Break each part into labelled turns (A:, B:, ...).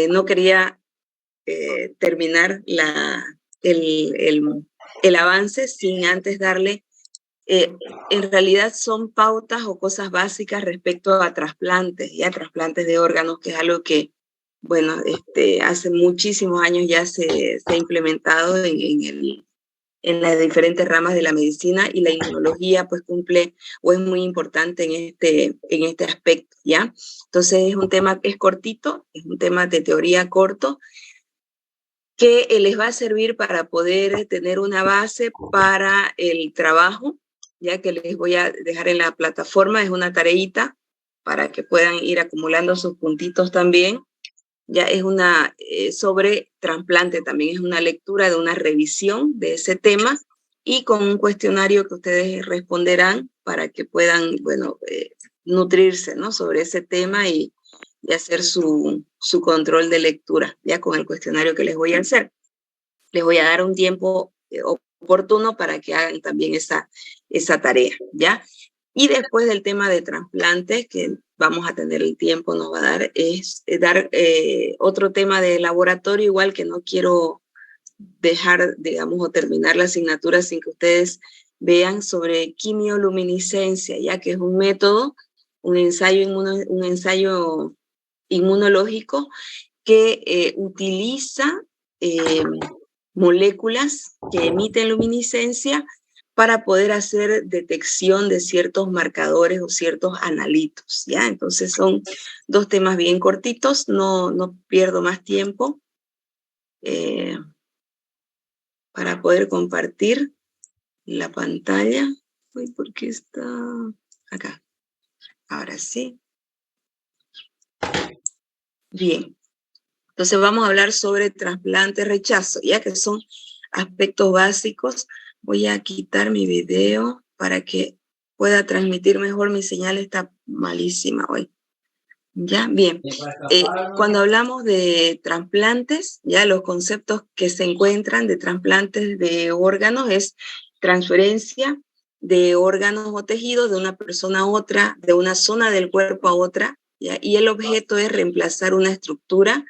A: no quería terminar el avance sin antes darle, en realidad son pautas o cosas básicas respecto a trasplantes, ya trasplantes de órganos, que es algo que, bueno, hace muchísimos años ya se ha implementado en las diferentes ramas de la medicina, y la inmunología pues cumple o es muy importante en este aspecto, ¿ya? Entonces es un tema que es cortito, es un tema de teoría corto, que les va a servir para poder tener una base para el trabajo, ya que les voy a dejar en la plataforma, es una tareita para que puedan ir acumulando sus puntitos también. Ya es una sobre trasplante también, es una lectura de una revisión de ese tema y con un cuestionario que ustedes responderán para que puedan, bueno, nutrirse, ¿no?, sobre ese tema y hacer su control de lectura, ya con el cuestionario que les voy a hacer. Les voy a dar un tiempo oportuno para que hagan también esa tarea, ¿ya? Y después del tema de trasplantes, que vamos a tener el tiempo, nos va a dar, es dar otro tema de laboratorio, igual que no quiero dejar, digamos, o terminar la asignatura sin que ustedes vean sobre quimioluminiscencia, ya que es un método, un ensayo inmunológico que utiliza moléculas que emiten luminiscencia para poder hacer detección de ciertos marcadores o ciertos analitos, ¿ya? Entonces son dos temas bien cortitos, no pierdo más tiempo para poder compartir la pantalla. Uy, ¿por qué está acá? Ahora sí. Bien. Entonces vamos a hablar sobre trasplante, rechazo, ya que son aspectos básicos. Voy a quitar mi video para que pueda transmitir mejor. Mi señal está malísima hoy. Ya, bien. Cuando hablamos de trasplantes, ya los conceptos que se encuentran de trasplantes de órganos es transferencia de órganos o tejidos de una persona a otra, de una zona del cuerpo a otra, ¿ya? Y el objeto es reemplazar una estructura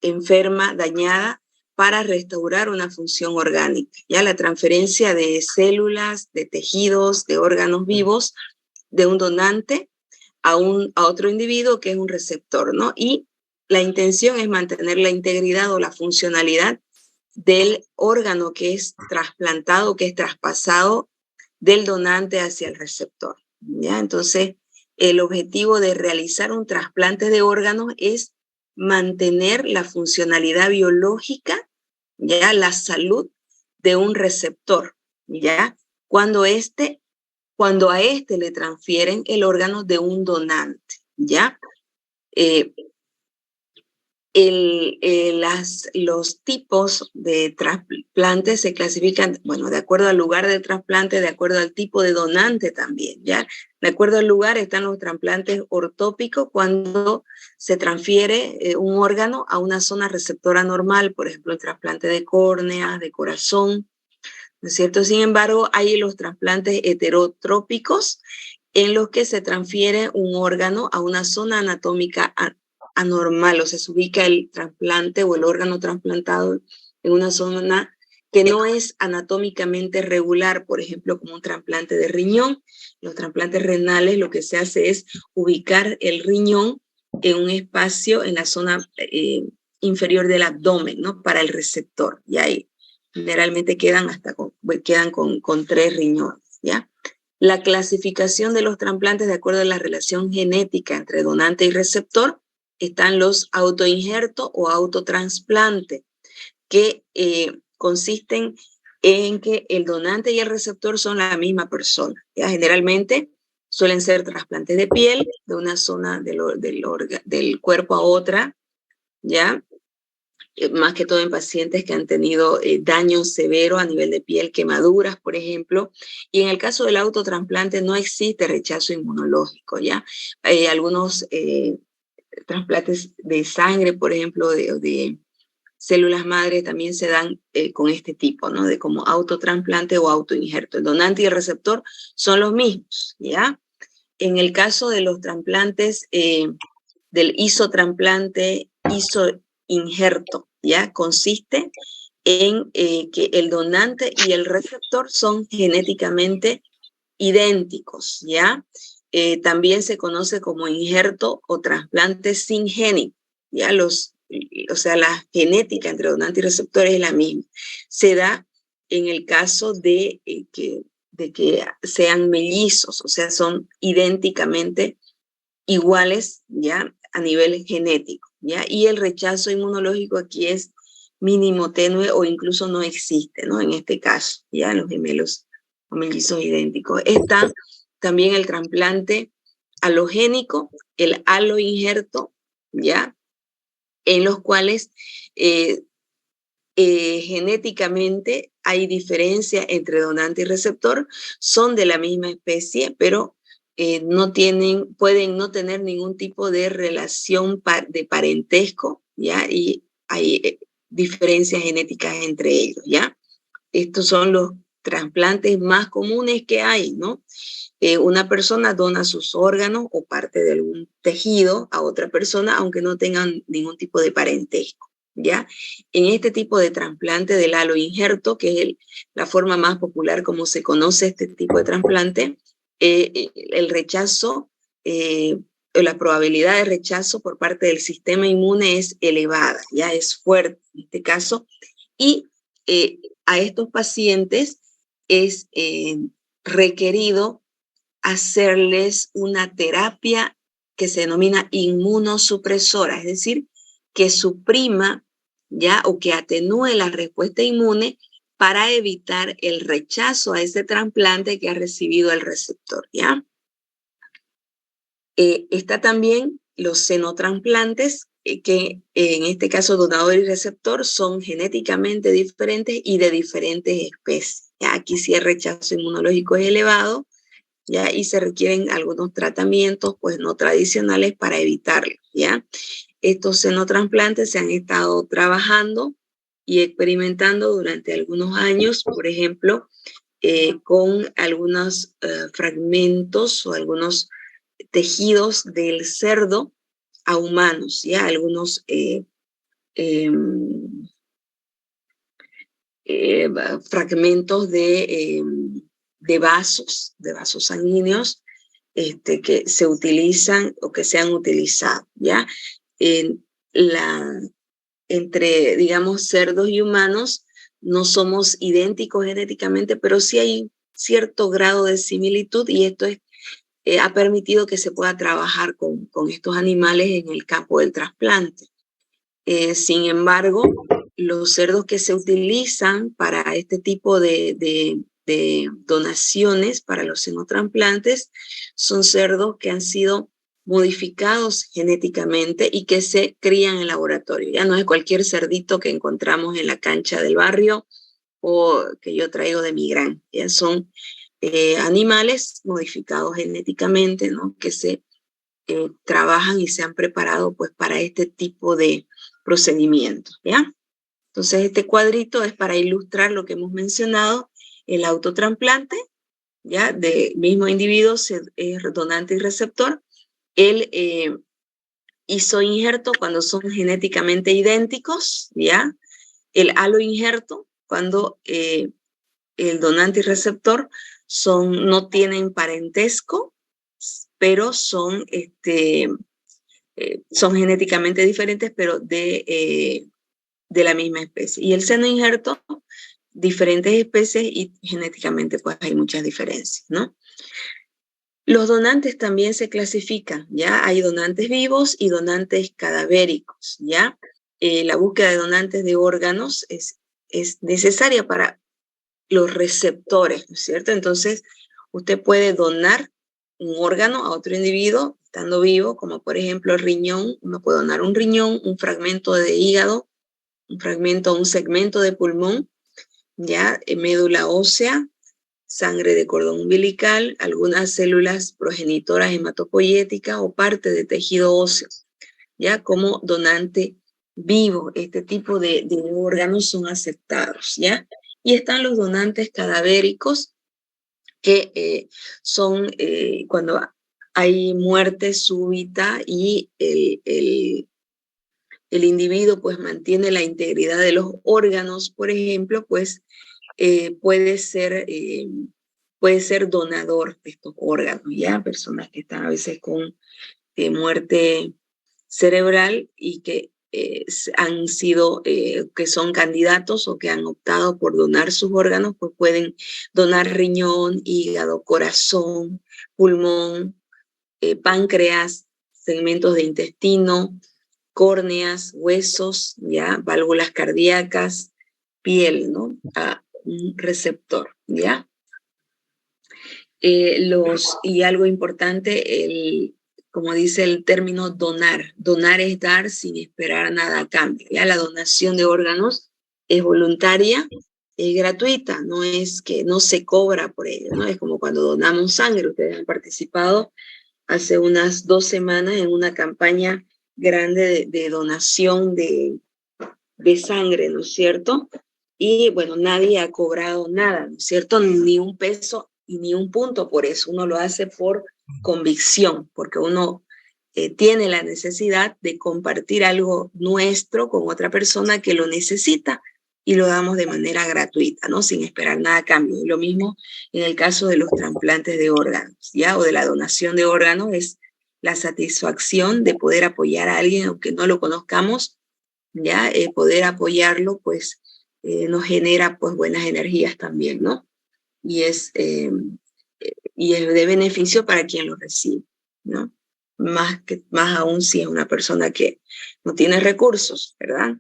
A: enferma, dañada, para restaurar una función orgánica. Ya la transferencia de células, de tejidos, de órganos vivos, de un donante a otro individuo que es un receptor, ¿no? Y la intención es mantener la integridad o la funcionalidad del órgano que es trasplantado, que es traspasado del donante hacia el receptor, ¿ya? Entonces, el objetivo de realizar un trasplante de órganos es mantener la funcionalidad biológica, ya la salud de un receptor, ya cuando a este le transfieren el órgano de un donante, ya. Los tipos de trasplantes se clasifican, bueno, de acuerdo al lugar del trasplante, de acuerdo al tipo de donante también, ¿ya? De acuerdo al lugar están los trasplantes ortópicos, cuando se transfiere un órgano a una zona receptora normal, por ejemplo, el trasplante de córnea, de corazón, ¿no es cierto? Sin embargo, hay los trasplantes heterotrópicos, en los que se transfiere un órgano a una zona anatómica anormal, o sea, se ubica el trasplante o el órgano trasplantado en una zona que no es anatómicamente regular, por ejemplo, como un trasplante de riñón. Los trasplantes renales, lo que se hace es ubicar el riñón en un espacio en la zona inferior del abdomen, ¿no?, para el receptor, y ahí generalmente quedan con 3 riñones, ¿ya? La clasificación de los trasplantes de acuerdo a la relación genética entre donante y receptor están los autoinjertos o autotransplante, que consisten en que el donante y el receptor son la misma persona, ¿ya? Generalmente suelen ser trasplantes de piel, de una zona del cuerpo a otra, ¿ya? Más que todo en pacientes que han tenido daño severo a nivel de piel, quemaduras, por ejemplo. Y en el caso del autotransplante no existe rechazo inmunológico, ¿ya? Algunos trasplantes de sangre, por ejemplo, de células madre también se dan con este tipo, ¿no?, de como autotransplante o autoinjerto. El donante y el receptor son los mismos, ¿ya? En el caso de los trasplantes del isotrasplante isoinjerto, ¿ya? Consiste en que el donante y el receptor son genéticamente idénticos, ¿ya? También se conoce como injerto o trasplante singénico, ¿ya? O sea, la genética entre donante y receptor es la misma. Se da en el caso de que sean mellizos, o sea, son idénticamente iguales, ¿ya? A nivel genético, ¿ya? Y el rechazo inmunológico aquí es mínimo, tenue o incluso no existe, ¿no? En este caso, ¿ya? Los gemelos o mellizos idénticos. Está también el trasplante halogénico, el haloinjerto, ¿ya? En los cuales genéticamente hay diferencia entre donante y receptor, son de la misma especie, pero pueden no tener ningún tipo de relación de parentesco, ¿ya? Y hay diferencias genéticas entre ellos, ¿ya? Estos son los trasplantes más comunes que hay, ¿no? Una persona dona sus órganos o parte de algún tejido a otra persona, aunque no tengan ningún tipo de parentesco, ¿ya? En este tipo de trasplante del haloinjerto, que es la forma más popular como se conoce este tipo de trasplante, el rechazo, la probabilidad de rechazo por parte del sistema inmune es elevada, ya es fuerte en este caso, y a estos pacientes es requerido hacerles una terapia que se denomina inmunosupresora, es decir, que suprima ya o que atenúe la respuesta inmune para evitar el rechazo a ese trasplante que ha recibido el receptor, ¿ya? Está también los xenotrasplantes, que en este caso donador y receptor son genéticamente diferentes y de diferentes especies. ¿Ya? Aquí sí el rechazo inmunológico es elevado, ¿ya? Y se requieren algunos tratamientos pues no tradicionales para evitarlo, ¿ya? Estos xenotrasplantes se han estado trabajando y experimentando durante algunos años, por ejemplo, con algunos fragmentos o algunos tejidos del cerdo a humanos, ¿ya? Algunos fragmentos de vasos sanguíneos que se utilizan o que se han utilizado, ¿ya? En entre, digamos, cerdos y humanos no somos idénticos genéticamente, pero sí hay cierto grado de similitud y esto ha permitido que se pueda trabajar con estos animales en el campo del trasplante. Sin embargo, los cerdos que se utilizan para este tipo de donaciones para los xenotrasplantes son cerdos que han sido modificados genéticamente y que se crían en laboratorio. Ya no es cualquier cerdito que encontramos en la cancha del barrio o que yo traigo de mi granja. Ya son animales modificados genéticamente, ¿no? Que se trabajan y se han preparado pues para este tipo de procedimientos, ¿ya? Entonces este cuadrito es para ilustrar lo que hemos mencionado, el autotrasplante, ¿ya? De mismo individuo, donante y receptor, el isoinjerto cuando son genéticamente idénticos, ¿ya? El haloinjerto cuando el donante y receptor no tienen parentesco, pero son genéticamente diferentes, pero de la misma especie. Y el xenoinjerto, diferentes especies y genéticamente pues hay muchas diferencias, ¿no? Los donantes también se clasifican, ¿ya? Hay donantes vivos y donantes cadavéricos, ¿ya? La búsqueda de donantes de órganos es necesaria para los receptores, ¿no es cierto? Entonces, usted puede donar un órgano a otro individuo estando vivo, como por ejemplo el riñón. Uno puede donar un riñón, un fragmento de hígado, un segmento de pulmón, ya médula ósea, sangre de cordón umbilical, algunas células progenitoras hematopoyéticas o parte de tejido óseo, ya como donante vivo. Este tipo de órganos son aceptados, ¿ya? Y están los donantes cadavéricos, que son cuando hay muerte súbita y el individuo pues mantiene la integridad de los órganos, por ejemplo, pues puede ser donador de estos órganos, ¿ya? Personas que están a veces con muerte cerebral y que han sido, que son candidatos o que han optado por donar sus órganos, pues pueden donar riñón, hígado, corazón, pulmón, páncreas, segmentos de intestino, córneas, huesos, ¿ya? Válvulas cardíacas, piel, ¿no? A un receptor, ¿ya? Y algo importante, como dice el término donar. Donar es dar sin esperar nada a cambio, ¿ya? La donación de órganos es voluntaria, es gratuita, no es que no se cobra por ello, ¿no? Es como cuando donamos sangre. Ustedes han participado hace unas 2 semanas en una campaña grande de donación de sangre, ¿no es cierto? Y bueno, nadie ha cobrado nada, ¿no es cierto? Ni un peso y ni un punto por eso. Uno lo hace por convicción, porque uno tiene la necesidad de compartir algo nuestro con otra persona que lo necesita y lo damos de manera gratuita, ¿no? Sin esperar nada a cambio. Y lo mismo en el caso de los trasplantes de órganos, ¿ya? O de la donación de órganos, es la satisfacción de poder apoyar a alguien aunque no lo conozcamos, ¿ya? Poder apoyarlo, pues, nos genera, pues, buenas energías también, ¿no? Y es de beneficio para quien lo recibe, ¿no? Más aún si es una persona que no tiene recursos, ¿verdad?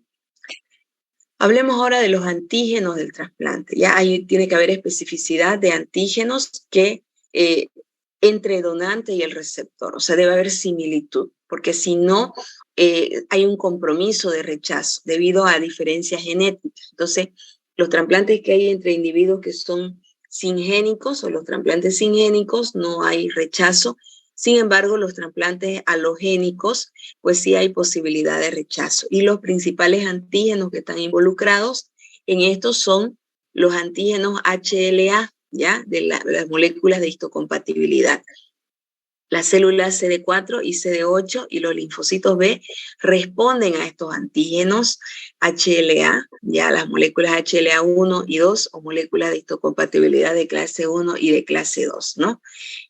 A: Hablemos ahora de los antígenos del trasplante. Ya ahí tiene que haber especificidad de antígenos que entre donante y el receptor, o sea, debe haber similitud, porque si no, hay un compromiso de rechazo debido a diferencias genéticas. Entonces, los trasplantes que hay entre individuos que son singénicos o los trasplantes singénicos, no hay rechazo. Sin embargo, los trasplantes halogénicos, pues sí hay posibilidad de rechazo. Y los principales antígenos que están involucrados en esto son los antígenos HLA, ¿ya? De las moléculas de histocompatibilidad. Las células CD4 y CD8 y los linfocitos B responden a estos antígenos HLA, ya las moléculas HLA1 y 2 o moléculas de histocompatibilidad de clase 1 y de clase 2, ¿no?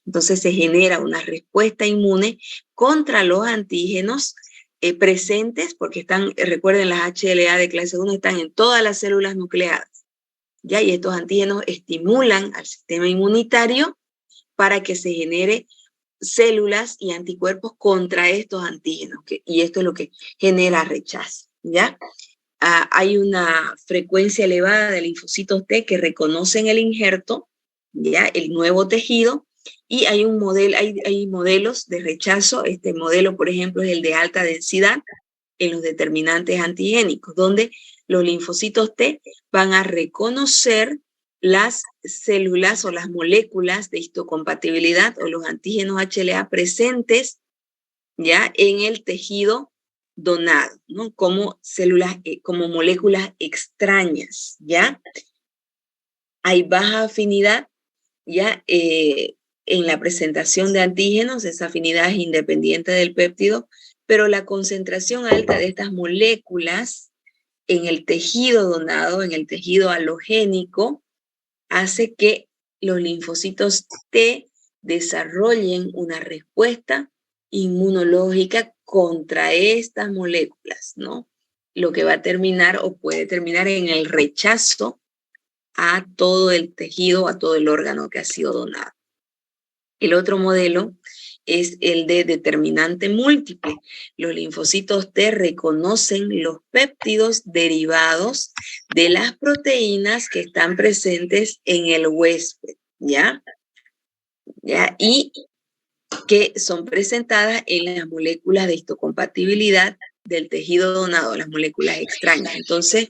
A: Entonces se genera una respuesta inmune contra los antígenos presentes, porque están, recuerden, las HLA de clase 1 están en todas las células nucleadas, ¿ya? Y estos antígenos estimulan al sistema inmunitario para que se genere células y anticuerpos contra estos antígenos, y esto es lo que genera rechazo, ¿ya? Hay una frecuencia elevada de linfocitos T que reconocen el injerto, ¿ya? El nuevo tejido, y hay modelos de rechazo. Este modelo, por ejemplo, es el de alta densidad en los determinantes antigénicos, donde los linfocitos T van a reconocer las células o las moléculas de histocompatibilidad o los antígenos HLA presentes, ¿ya? En el tejido donado, ¿no? Como células, como moléculas extrañas, ¿ya? Hay baja afinidad, ¿ya? En la presentación de antígenos, esa afinidad es independiente del péptido, pero la concentración alta de estas moléculas en el tejido donado, en el tejido halogénico, hace que los linfocitos T desarrollen una respuesta inmunológica contra estas moléculas, ¿no? Lo que va a terminar o puede terminar en el rechazo a todo el tejido, a todo el órgano que ha sido donado. El otro modelo es el de determinante múltiple. Los linfocitos T reconocen los péptidos derivados de las proteínas que están presentes en el huésped, ¿ya? Y que son presentadas en las moléculas de histocompatibilidad del tejido donado, las moléculas extrañas. Entonces,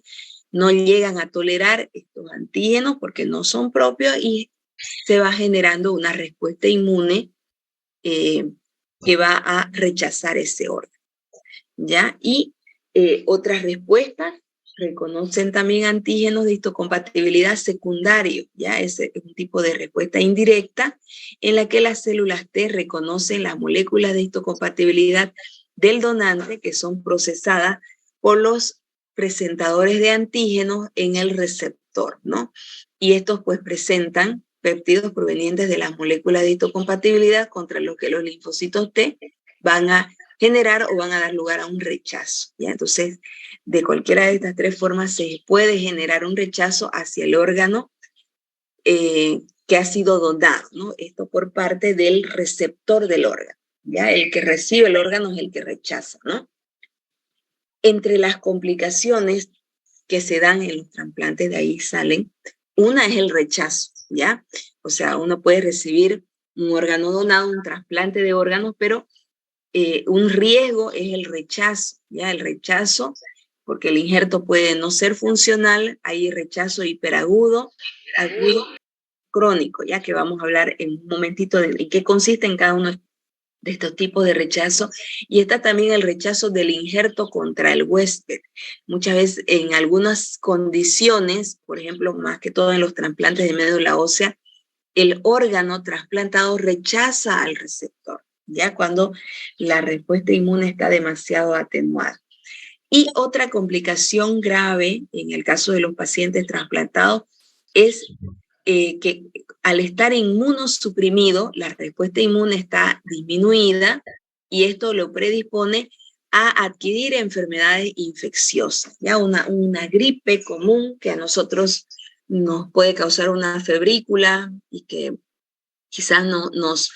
A: no llegan a tolerar estos antígenos porque no son propios y se va generando una respuesta inmune que va a rechazar ese órgano, ¿ya? Y otras respuestas reconocen también antígenos de histocompatibilidad secundario, ¿ya? Ese es un tipo de respuesta indirecta en la que las células T reconocen las moléculas de histocompatibilidad del donante que son procesadas por los presentadores de antígenos en el receptor, ¿no? Y estos pues presentan péptidos provenientes de las moléculas de histocompatibilidad contra los que los linfocitos T van a generar o van a dar lugar a un rechazo, ¿ya? Entonces, de cualquiera de estas tres formas se puede generar un rechazo hacia el órgano que ha sido donado, ¿no? Esto por parte del receptor del órgano, ¿ya? El que recibe el órgano es el que rechaza, ¿no? Entre las complicaciones que se dan en los trasplantes, de ahí salen, una es el rechazo, ¿ya? O sea, uno puede recibir un órgano donado, un trasplante de órganos, pero un riesgo es el rechazo, ¿ya? El rechazo, porque el injerto puede no ser funcional, hay rechazo hiperagudo, agudo, crónico, ya que vamos a hablar en un momentito de qué consiste en cada uno de estos tipos de rechazo. Y está también el rechazo del injerto contra el huésped. Muchas veces en algunas condiciones, por ejemplo, más que todo en los trasplantes de médula ósea, el órgano trasplantado rechaza al receptor, ya cuando la respuesta inmune está demasiado atenuada. Y otra complicación grave en el caso de los pacientes trasplantados es que al estar inmunosuprimido, la respuesta inmune está disminuida y esto lo predispone a adquirir enfermedades infecciosas, ya una gripe común que a nosotros nos puede causar una febrícula y que quizás nos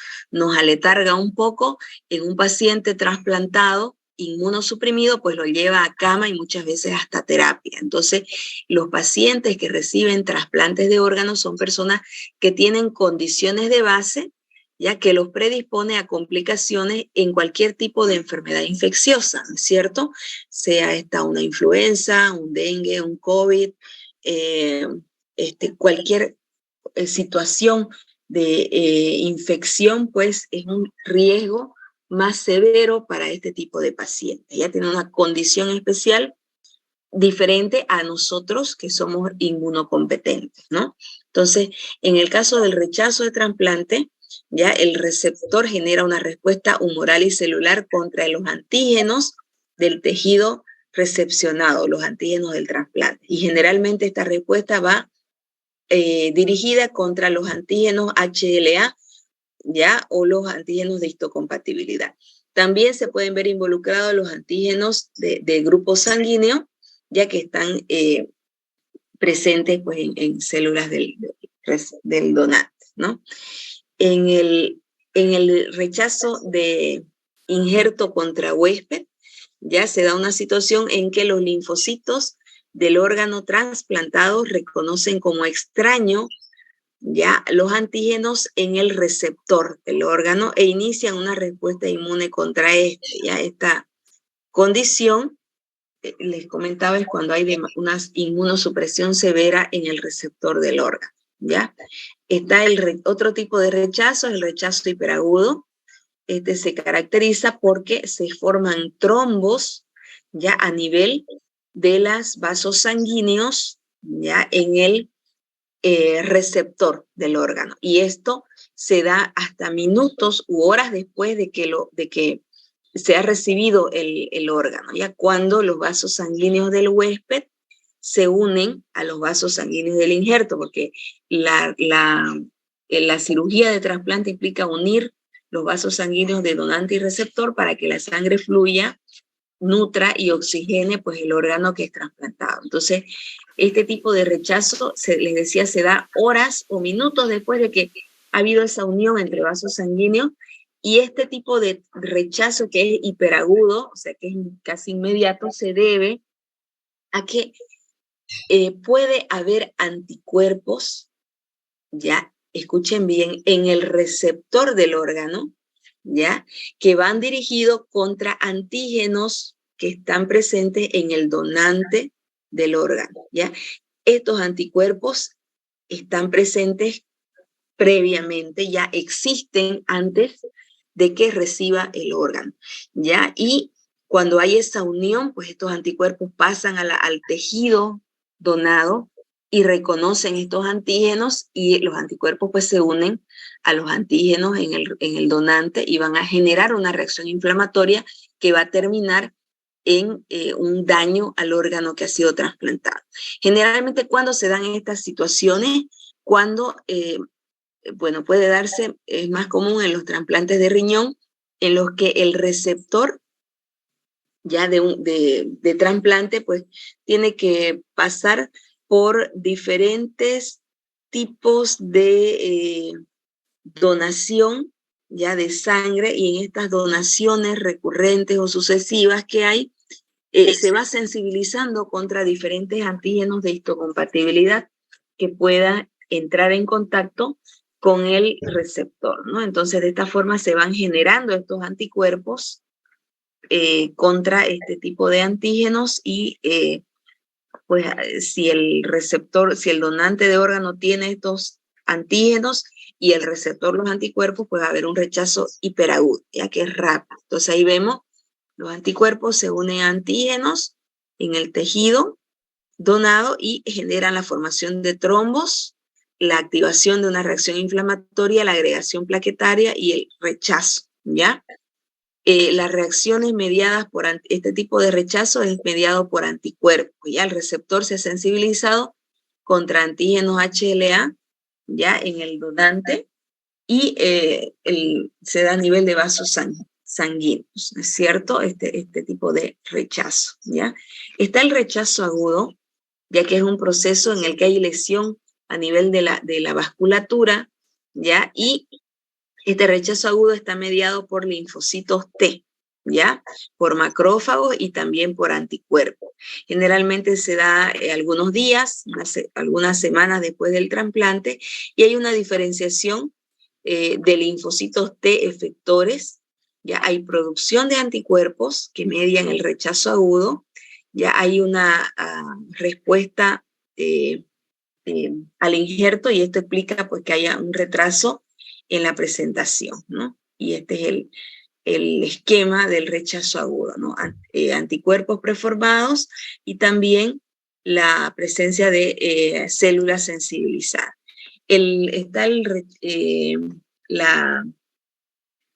A: aletarga un poco. En un paciente trasplantado inmunosuprimido, pues lo lleva a cama y muchas veces hasta terapia. Entonces, los pacientes que reciben trasplantes de órganos son personas que tienen condiciones de base, ya que los predispone a complicaciones en cualquier tipo de enfermedad infecciosa, ¿no es cierto? Sea esta una influenza, un dengue, un COVID, cualquier situación de infección, pues es un riesgo más severo para este tipo de pacientes. Ya tiene una condición especial diferente a nosotros que somos inmunocompetentes, ¿no? Entonces, en el caso del rechazo de trasplante, ya el receptor genera una respuesta humoral y celular contra los antígenos del tejido recepcionado, los antígenos del trasplante. Y generalmente esta respuesta va dirigida contra los antígenos HLA, ¿ya? O los antígenos de histocompatibilidad. También se pueden ver involucrados los antígenos de grupo sanguíneo, ya que están presentes pues, en células del donante, ¿no? En el rechazo de injerto contra huésped, ya se da una situación en que los linfocitos del órgano trasplantado reconocen como extraño ya los antígenos en el receptor del órgano e inician una respuesta inmune contra este. Ya esta condición, les comentaba, es cuando hay una inmunosupresión severa en el receptor del órgano. ¿Ya? Está otro tipo de rechazo, el rechazo hiperagudo. Este se caracteriza porque se forman trombos ya a nivel de los vasos sanguíneos ya en el receptor del órgano. Y esto se da hasta minutos u horas después de que se ha recibido el órgano, ya cuando los vasos sanguíneos del huésped se unen a los vasos sanguíneos del injerto, porque la cirugía de trasplante implica unir los vasos sanguíneos de donante y receptor para que la sangre fluya, nutra y oxigene pues el órgano que es trasplantado. Entonces, este tipo de rechazo, les decía, se da horas o minutos después de que ha habido esa unión entre vasos sanguíneos, y este tipo de rechazo que es hiperagudo, o sea que es casi inmediato, se debe a que puede haber anticuerpos, ya, escuchen bien, en el receptor del órgano, ya, que van dirigidos contra antígenos que están presentes en el donante del órgano, ya. Estos anticuerpos están presentes previamente, ya existen antes de que reciba el órgano, ya, y Cuando hay esa unión, pues estos anticuerpos pasan al tejido donado y reconocen estos antígenos y los anticuerpos pues se unen a los antígenos en el donante y van a generar una reacción inflamatoria que va a terminar en un daño al órgano que ha sido trasplantado. Generalmente cuando se dan estas situaciones, cuando, bueno, puede darse, es más común en los trasplantes de riñón, en los que el receptor ya de trasplante, pues tiene que pasar por diferentes tipos de donación ya de sangre, y en estas donaciones recurrentes o sucesivas que hay, se va sensibilizando contra diferentes antígenos de histocompatibilidad que puedan entrar en contacto con el receptor, ¿no? Entonces, de esta forma se van generando estos anticuerpos contra este tipo de antígenos y pues si el receptor, si el donante de órgano tiene estos antígenos y el receptor los anticuerpos, pues va a haber un rechazo hiperagudo, ya que es rápido. Entonces ahí vemos, los anticuerpos se unen a antígenos en el tejido donado y generan la formación de trombos, la activación de una reacción inflamatoria, la agregación plaquetaria y el rechazo, ¿ya? Las reacciones mediadas por este tipo de rechazo es mediado por anticuerpos. Ya el receptor se ha sensibilizado contra antígenos HLA ya en el donante y se da a nivel de vasos sanguíneos, ¿no es cierto? Este tipo de rechazo, ¿ya? Está el rechazo agudo, ya que es un proceso en el que hay lesión a nivel de la vasculatura, ¿ya? Y este rechazo agudo está mediado por linfocitos T, ¿ya? Por macrófagos y también por anticuerpos. Generalmente se da algunos días, algunas semanas después del trasplante, y hay una diferenciación de linfocitos T efectores, ya hay producción de anticuerpos que median el rechazo agudo, ya hay una respuesta al injerto, y esto explica pues que haya un retraso en la presentación, ¿no? Y este es el esquema del rechazo agudo, ¿no? Anticuerpos preformados y también la presencia de células sensibilizadas. Está la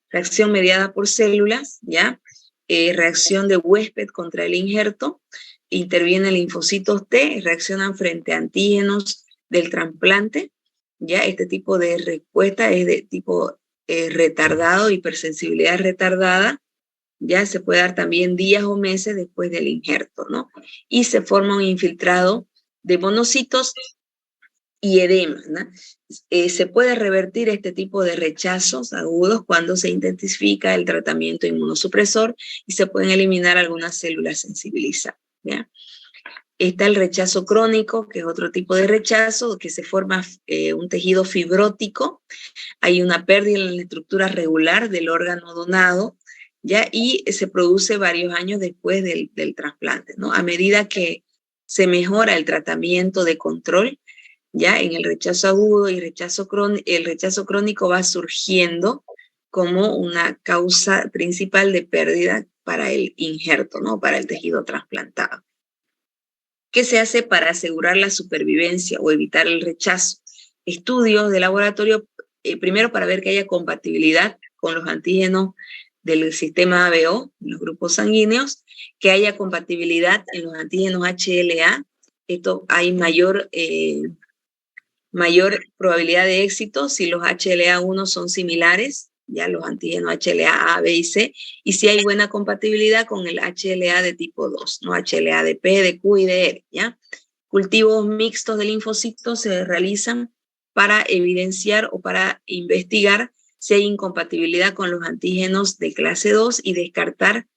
A: reacción mediada por células, ¿ya? Reacción de huésped contra el injerto, intervienen linfocitos T, reaccionan frente a antígenos del trasplante, ¿ya? Este tipo de respuesta es de tipo retardado, hipersensibilidad retardada, ya se puede dar también días o meses después del injerto, ¿no? Y se forma un infiltrado de monocitos y edema, ¿no? Se puede revertir este tipo de rechazos agudos cuando se intensifica el tratamiento inmunosupresor y se pueden eliminar algunas células sensibilizadas, ¿ya? Está el rechazo crónico, que es otro tipo de rechazo, que se forma un tejido fibrótico, hay una pérdida en la estructura regular del órgano donado, ¿ya? Y se produce varios años después del trasplante, ¿no? A medida que se mejora el tratamiento de control, ya en el rechazo agudo y el rechazo crónico va surgiendo como una causa principal de pérdida para el injerto, ¿no? Para el tejido trasplantado. ¿Qué se hace para asegurar la supervivencia o evitar el rechazo? Estudios de laboratorio, primero para ver que haya compatibilidad con los antígenos del sistema ABO, los grupos sanguíneos, que haya compatibilidad en los antígenos HLA. Esto hay mayor probabilidad de éxito si los HLA-1 son similares, ya los antígenos HLA A, B y C, y si hay buena compatibilidad con el HLA de tipo 2, ¿no? HLA de P, de Q y de R, ¿ya? Cultivos mixtos de linfocitos se realizan para evidenciar o para investigar si hay incompatibilidad con los antígenos de clase 2 y descartar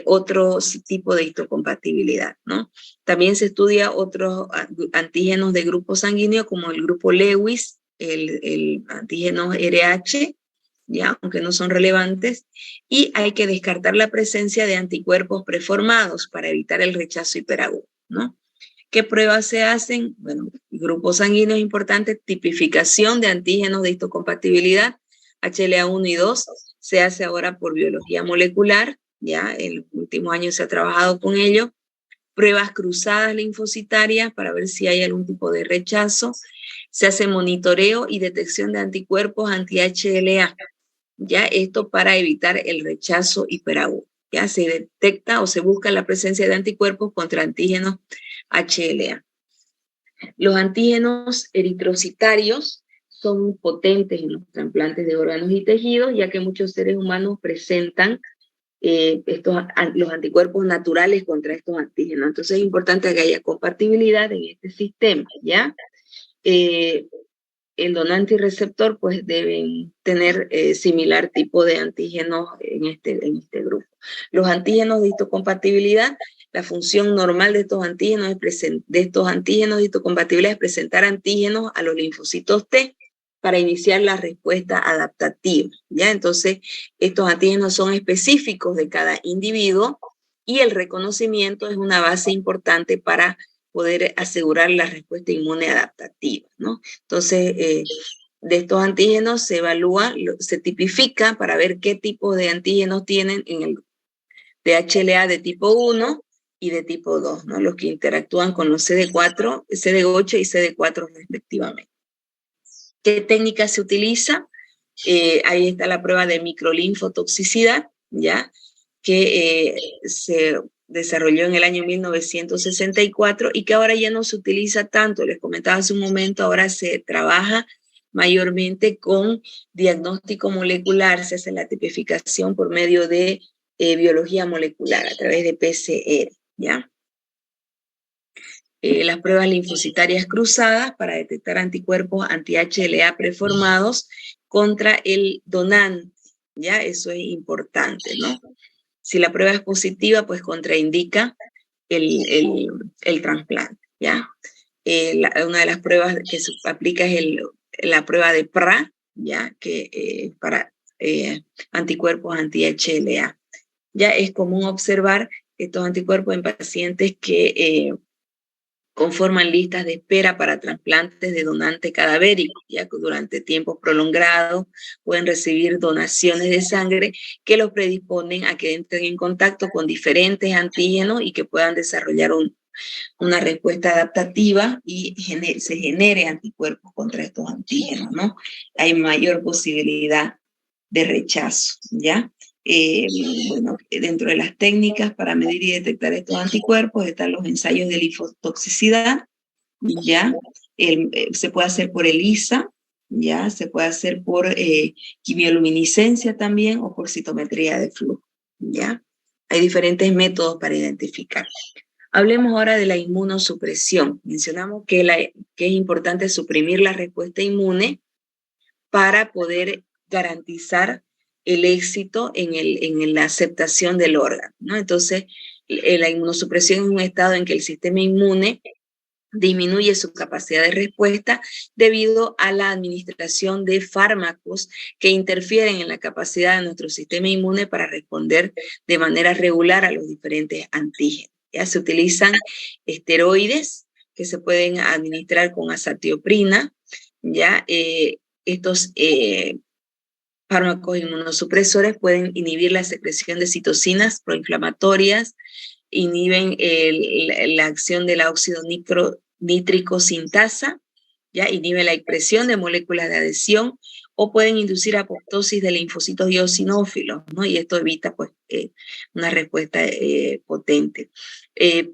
A: otro tipo de histocompatibilidad, ¿no? También se estudia otros antígenos de grupo sanguíneo como el grupo Lewis, el antígeno RH, ya, aunque no son relevantes, y hay que descartar la presencia de anticuerpos preformados para evitar el rechazo hiperagudo, ¿no? ¿Qué pruebas se hacen? Bueno, grupos sanguíneos importantes, tipificación de antígenos de histocompatibilidad, HLA-1 y 2, se hace ahora por biología molecular, ya en los últimos años se ha trabajado con ello, pruebas cruzadas linfocitarias para ver si hay algún tipo de rechazo, se hace monitoreo y detección de anticuerpos anti-HLA, ya esto para evitar el rechazo hiperagudo, ya se detecta o se busca la presencia de anticuerpos contra antígenos HLA. Los antígenos eritrocitarios son potentes en los trasplantes de órganos y tejidos, ya que muchos seres humanos presentan los anticuerpos naturales contra estos antígenos. Entonces es importante que haya compatibilidad en este sistema, ¿ya? El donante y receptor pues deben tener similar tipo de antígenos en este grupo. Los antígenos de histocompatibilidad, la función normal de estos antígenos de histocompatibilidad es presentar antígenos a los linfocitos T para iniciar la respuesta adaptativa, ¿ya? Entonces, estos antígenos son específicos de cada individuo y el reconocimiento es una base importante para poder asegurar la respuesta inmune adaptativa, ¿no? Entonces, de estos antígenos se evalúa, se tipifica para ver qué tipo de antígenos tienen en el de HLA de tipo 1 y de tipo 2, ¿no? Los que interactúan con los CD4, CD8 y CD4 respectivamente. ¿Qué técnica se utiliza? Ahí está la prueba de microlinfotoxicidad, ¿ya? Que se desarrolló en el año 1964 y que ahora ya no se utiliza tanto. Les comentaba hace un momento, ahora se trabaja mayormente con diagnóstico molecular, se hace la tipificación por medio de biología molecular a través de PCR, ¿ya? Las pruebas linfocitarias cruzadas para detectar anticuerpos anti-HLA preformados contra el donante, ¿ya? Eso es importante, ¿no? Si la prueba es positiva, pues contraindica el trasplante, ¿ya? Una de las pruebas que se aplica es la prueba de PRA, ¿ya? Que para anticuerpos anti-HLA. Ya es común observar estos anticuerpos en pacientes que conforman listas de espera para trasplantes de donante cadavérico, ya que durante tiempos prolongados pueden recibir donaciones de sangre que los predisponen a que entren en contacto con diferentes antígenos y que puedan desarrollar una respuesta adaptativa y se genere anticuerpos contra estos antígenos, ¿no? Hay mayor posibilidad de rechazo, ¿ya? Bueno, dentro de las técnicas para medir y detectar estos anticuerpos están los ensayos de linfotoxicidad, ¿ya? Se puede hacer por ELISA, ¿ya? Se puede hacer por quimioluminiscencia también o por citometría de flujo, ¿ya? Hay diferentes métodos para identificar. Hablemos ahora de la inmunosupresión. Mencionamos que es importante suprimir la respuesta inmune para poder garantizar el éxito en la aceptación del órgano, ¿no? Entonces, la inmunosupresión es un estado en que el sistema inmune disminuye su capacidad de respuesta debido a la administración de fármacos que interfieren en la capacidad de nuestro sistema inmune para responder de manera regular a los diferentes antígenos. Ya se utilizan esteroides que se pueden administrar con azatioprina, ya estos fármacos inmunosupresores pueden inhibir la secreción de citocinas proinflamatorias, inhiben la acción de la óxido nítrico sintasa, ¿ya? Inhiben la expresión de moléculas de adhesión o pueden inducir apoptosis de linfocitos eosinófilos, ¿no? Y esto evita pues, una respuesta potente.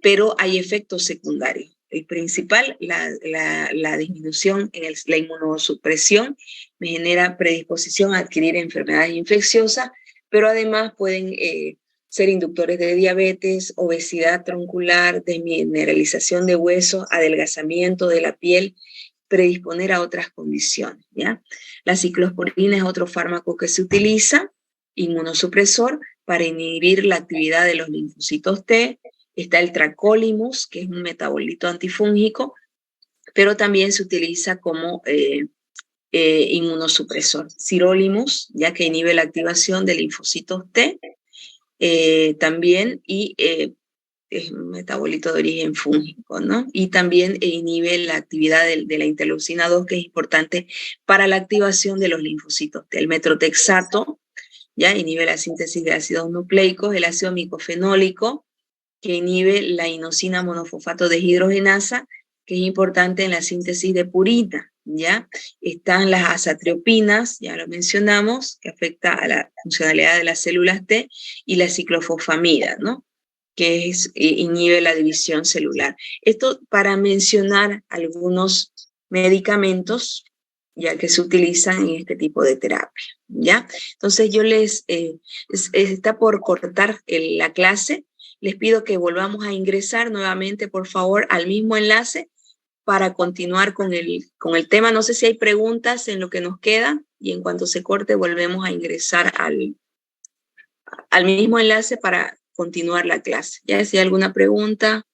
A: Pero hay efectos secundarios. El principal, la disminución en la inmunosupresión me genera predisposición a adquirir enfermedades infecciosas, pero además pueden ser inductores de diabetes, obesidad troncular, desmineralización de huesos, adelgazamiento de la piel, predisponer a otras condiciones, ¿ya? La ciclosporina es otro fármaco que se utiliza, inmunosupresor, para inhibir la actividad de los linfocitos T. Está el tracolimus, que es un metabolito antifúngico, pero también se utiliza como inmunosupresor. Sirolimus, ya que inhibe la activación de linfocitos T, también, y es un metabolito de origen fúngico, ¿no? Y también inhibe la actividad de la interleucina 2, que es importante para la activación de los linfocitos T. El metrotexato ¿ya? Inhibe la síntesis de ácidos nucleicos, el ácido micofenólico, que inhibe la inosina monofosfato deshidrogenasa, que es importante en la síntesis de purina, ¿ya? Están las azatriopinas, ya lo mencionamos, que afecta a la funcionalidad de las células T, y la ciclofosfamida, ¿no? Que inhibe la división celular. Esto para mencionar algunos medicamentos ya que se utilizan en este tipo de terapia, ¿ya? Entonces yo está por cortar la clase, les pido que volvamos a ingresar nuevamente, por favor, al mismo enlace para continuar con el tema. No sé si hay preguntas en lo que nos queda, y en cuanto se corte volvemos a ingresar al mismo enlace para continuar la clase. Ya si hay alguna pregunta,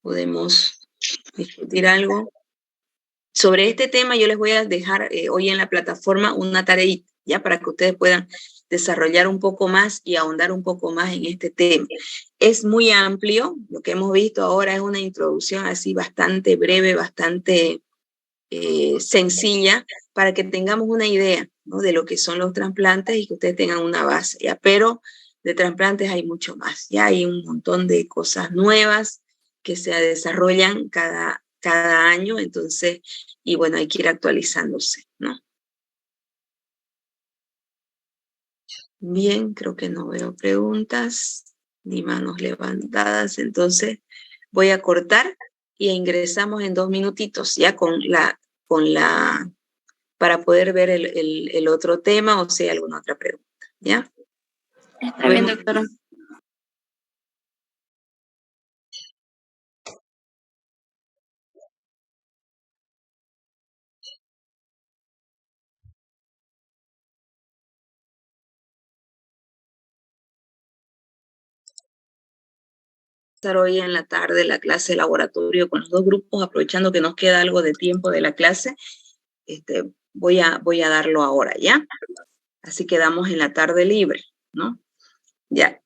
A: podemos discutir algo. Sobre este tema yo les voy a dejar hoy en la plataforma una tareita, ya para que ustedes puedan desarrollar un poco más y ahondar un poco más en este tema. Es muy amplio, lo que hemos visto ahora es una introducción así bastante breve, bastante sencilla, para que tengamos una idea, ¿no?, de lo que son los trasplantes y que ustedes tengan una base, ¿ya? Pero de trasplantes hay mucho más, ya hay un montón de cosas nuevas que se desarrollan cada año, entonces, y bueno, hay que ir actualizándose, ¿no? Bien, creo que no veo preguntas ni manos levantadas, entonces voy a cortar y ingresamos en 2 minutitos ya para poder ver el otro tema, o si hay alguna otra pregunta, ¿ya?
B: Está bien, doctora.
A: Estar hoy en la tarde la clase de laboratorio con los 2 grupos, aprovechando que nos queda algo de tiempo de la clase. Voy a darlo ahora, ¿ya? Así quedamos en la tarde libre, ¿no? Ya,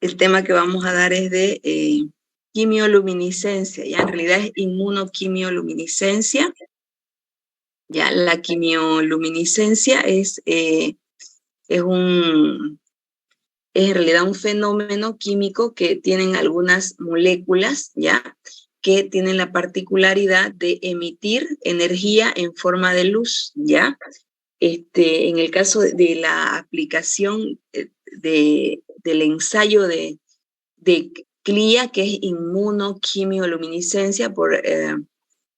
A: el tema que vamos a dar es de quimioluminiscencia, ya en realidad es inmunoquimioluminiscencia. Ya, la quimioluminiscencia es en realidad un fenómeno químico que tienen algunas moléculas, ¿ya?, que tienen la particularidad de emitir energía en forma de luz, ¿ya? En el caso de la aplicación del ensayo de CLIA, que es inmunoquimioluminiscencia, por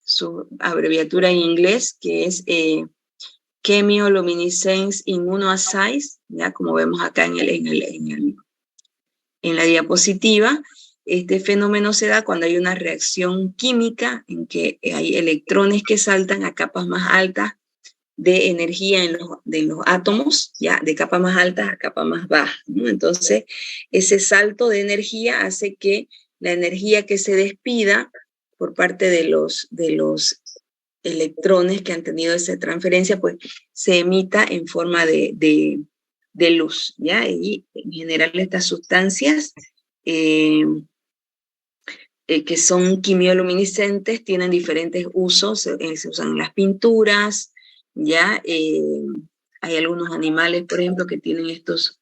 A: su abreviatura en inglés, que es Chemioluminescence Immunoassays, ya como vemos acá en la diapositiva. Este fenómeno se da cuando hay una reacción química en que hay electrones que saltan a capas más altas de energía de los átomos, ya de capas más altas a capas más bajas, ¿no? Entonces, ese salto de energía hace que la energía que se despida por parte de los electrones que han tenido esa transferencia, pues se emita en forma de luz, ¿ya? Y en general estas sustancias que son quimioluminiscentes tienen diferentes usos, se usan en las pinturas, ¿ya? Hay algunos animales, por ejemplo, que tienen estos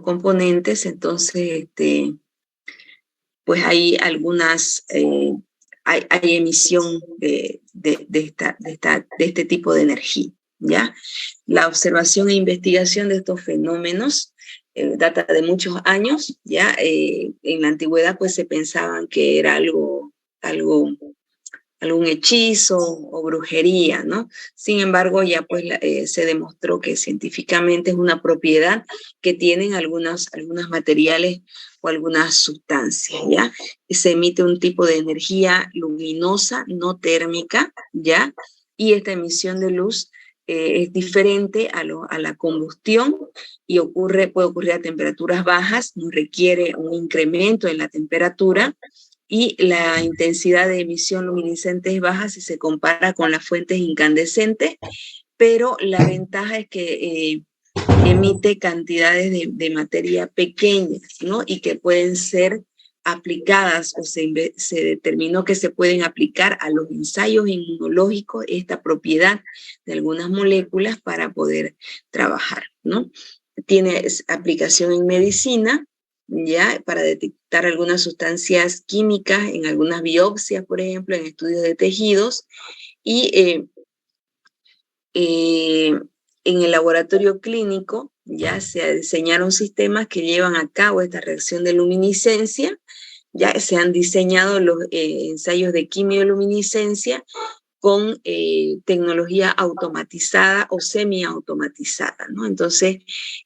A: componentes, entonces, pues hay algunas, hay emisión de este tipo de energía, ¿ya? La observación e investigación de estos fenómenos data de muchos años, ¿ya? En la antigüedad pues se pensaban que era algún hechizo o brujería, ¿no? Sin embargo, ya pues se demostró que científicamente es una propiedad que tienen algunos materiales o algunas sustancias, ¿ya? Se emite un tipo de energía luminosa, no térmica, ¿ya? Y esta emisión de luz es diferente a la combustión y puede ocurrir a temperaturas bajas, no requiere un incremento en la temperatura, y la intensidad de emisión luminiscente es baja si se compara con las fuentes incandescentes, pero la ventaja es que emite cantidades de materia pequeñas, ¿no? Y que pueden ser aplicadas o se determinó que se pueden aplicar a los ensayos inmunológicos esta propiedad de algunas moléculas para poder trabajar, ¿no? Tiene aplicación en medicina, ya, para detectar algunas sustancias químicas en algunas biopsias, por ejemplo, en estudios de tejidos, y en el laboratorio clínico ya se diseñaron sistemas que llevan a cabo esta reacción de luminiscencia. Ya se han diseñado los ensayos de quimioluminiscencia con tecnología automatizada o semiautomatizada, ¿no? Entonces,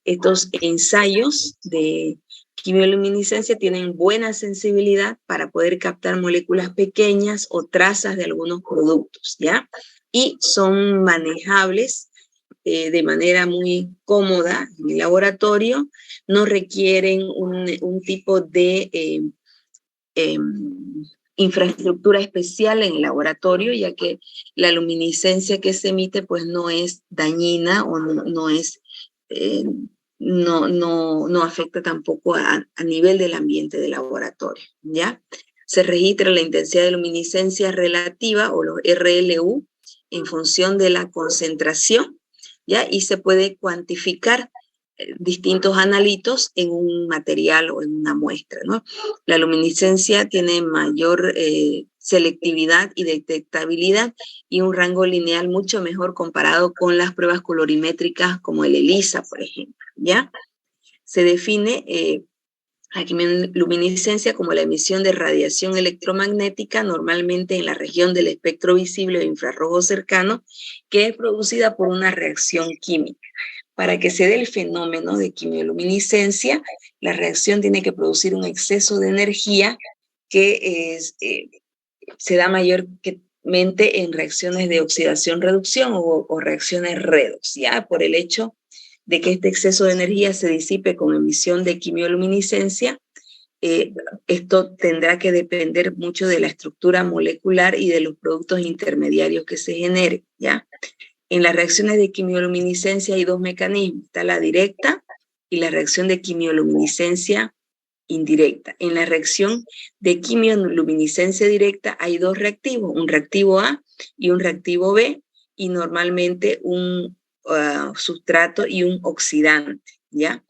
A: estos ensayos de quimioluminiscencia tienen buena sensibilidad para poder captar moléculas pequeñas o trazas de algunos productos, ¿ya? Y son manejables de manera muy cómoda en el laboratorio, no requieren un tipo de infraestructura especial en el laboratorio, ya que la luminiscencia que se emite pues no es dañina o no es, no afecta tampoco a nivel del ambiente del laboratorio, ¿ya? Se registra la intensidad de luminiscencia relativa o los RLU en función de la concentración, ¿ya? Y se puede cuantificar distintos analitos en un material o en una muestra, ¿no? La luminiscencia tiene mayor selectividad y detectabilidad y un rango lineal mucho mejor comparado con las pruebas colorimétricas como el ELISA, por ejemplo, ¿ya? Se define la quimioluminiscencia como la emisión de radiación electromagnética, normalmente en la región del espectro visible o infrarrojo cercano, que es producida por una reacción química. Para que se dé el fenómeno de quimioluminiscencia, la reacción tiene que producir un exceso de energía que se da mayormente en reacciones de oxidación-reducción o reacciones redox, ¿ya? Por el hecho de que este exceso de energía se disipe con emisión de quimioluminiscencia, esto tendrá que depender mucho de la estructura molecular y de los productos intermediarios que se generen, ¿ya? En las reacciones de quimioluminiscencia hay dos mecanismos, está la directa y la reacción de quimioluminiscencia indirecta. En la reacción de quimioluminiscencia directa hay dos reactivos, un reactivo A y un reactivo B, y normalmente un sustrato y un oxidante, ¿ya?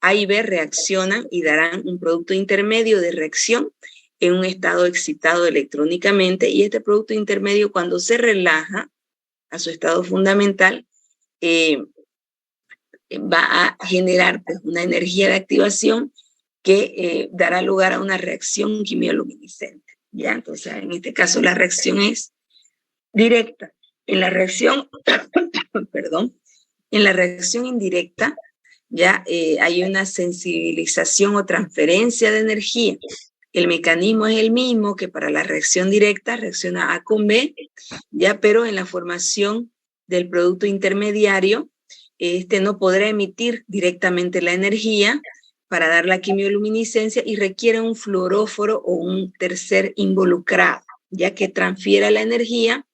A: A y B reaccionan y darán un producto intermedio de reacción en un estado excitado electrónicamente, y este producto intermedio, cuando se relaja a su estado fundamental, va a generar pues, una energía de activación que dará lugar a una reacción quimioluminiscente, ¿ya? Entonces, en este caso, la reacción es directa. En la reacción, perdón, en la reacción indirecta, ya hay una sensibilización o transferencia de energía. El mecanismo es el mismo que para la reacción directa, reacciona A con B, ya, pero en la formación del producto intermediario, este no podrá emitir directamente la energía para dar la quimioluminiscencia y requiere un fluoróforo o un tercer involucrado, ya que transfiera la energía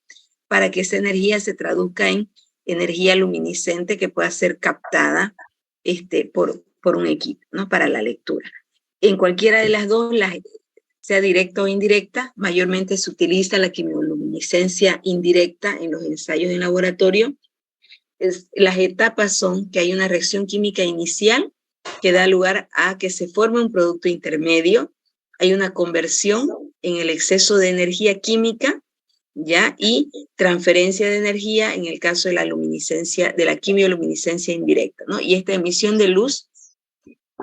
A: para que esa energía se traduzca en energía luminiscente que pueda ser captada por un equipo, ¿no? Para la lectura. En cualquiera de las dos, sea directa o indirecta, mayormente se utiliza la quimioluminiscencia indirecta en los ensayos de laboratorio. Las etapas son que hay una reacción química inicial que da lugar a que se forme un producto intermedio, hay una conversión en el exceso de energía química, ¿ya? Y transferencia de energía en el caso de la luminiscencia, de la quimioluminiscencia indirecta, ¿no? Y esta emisión de luz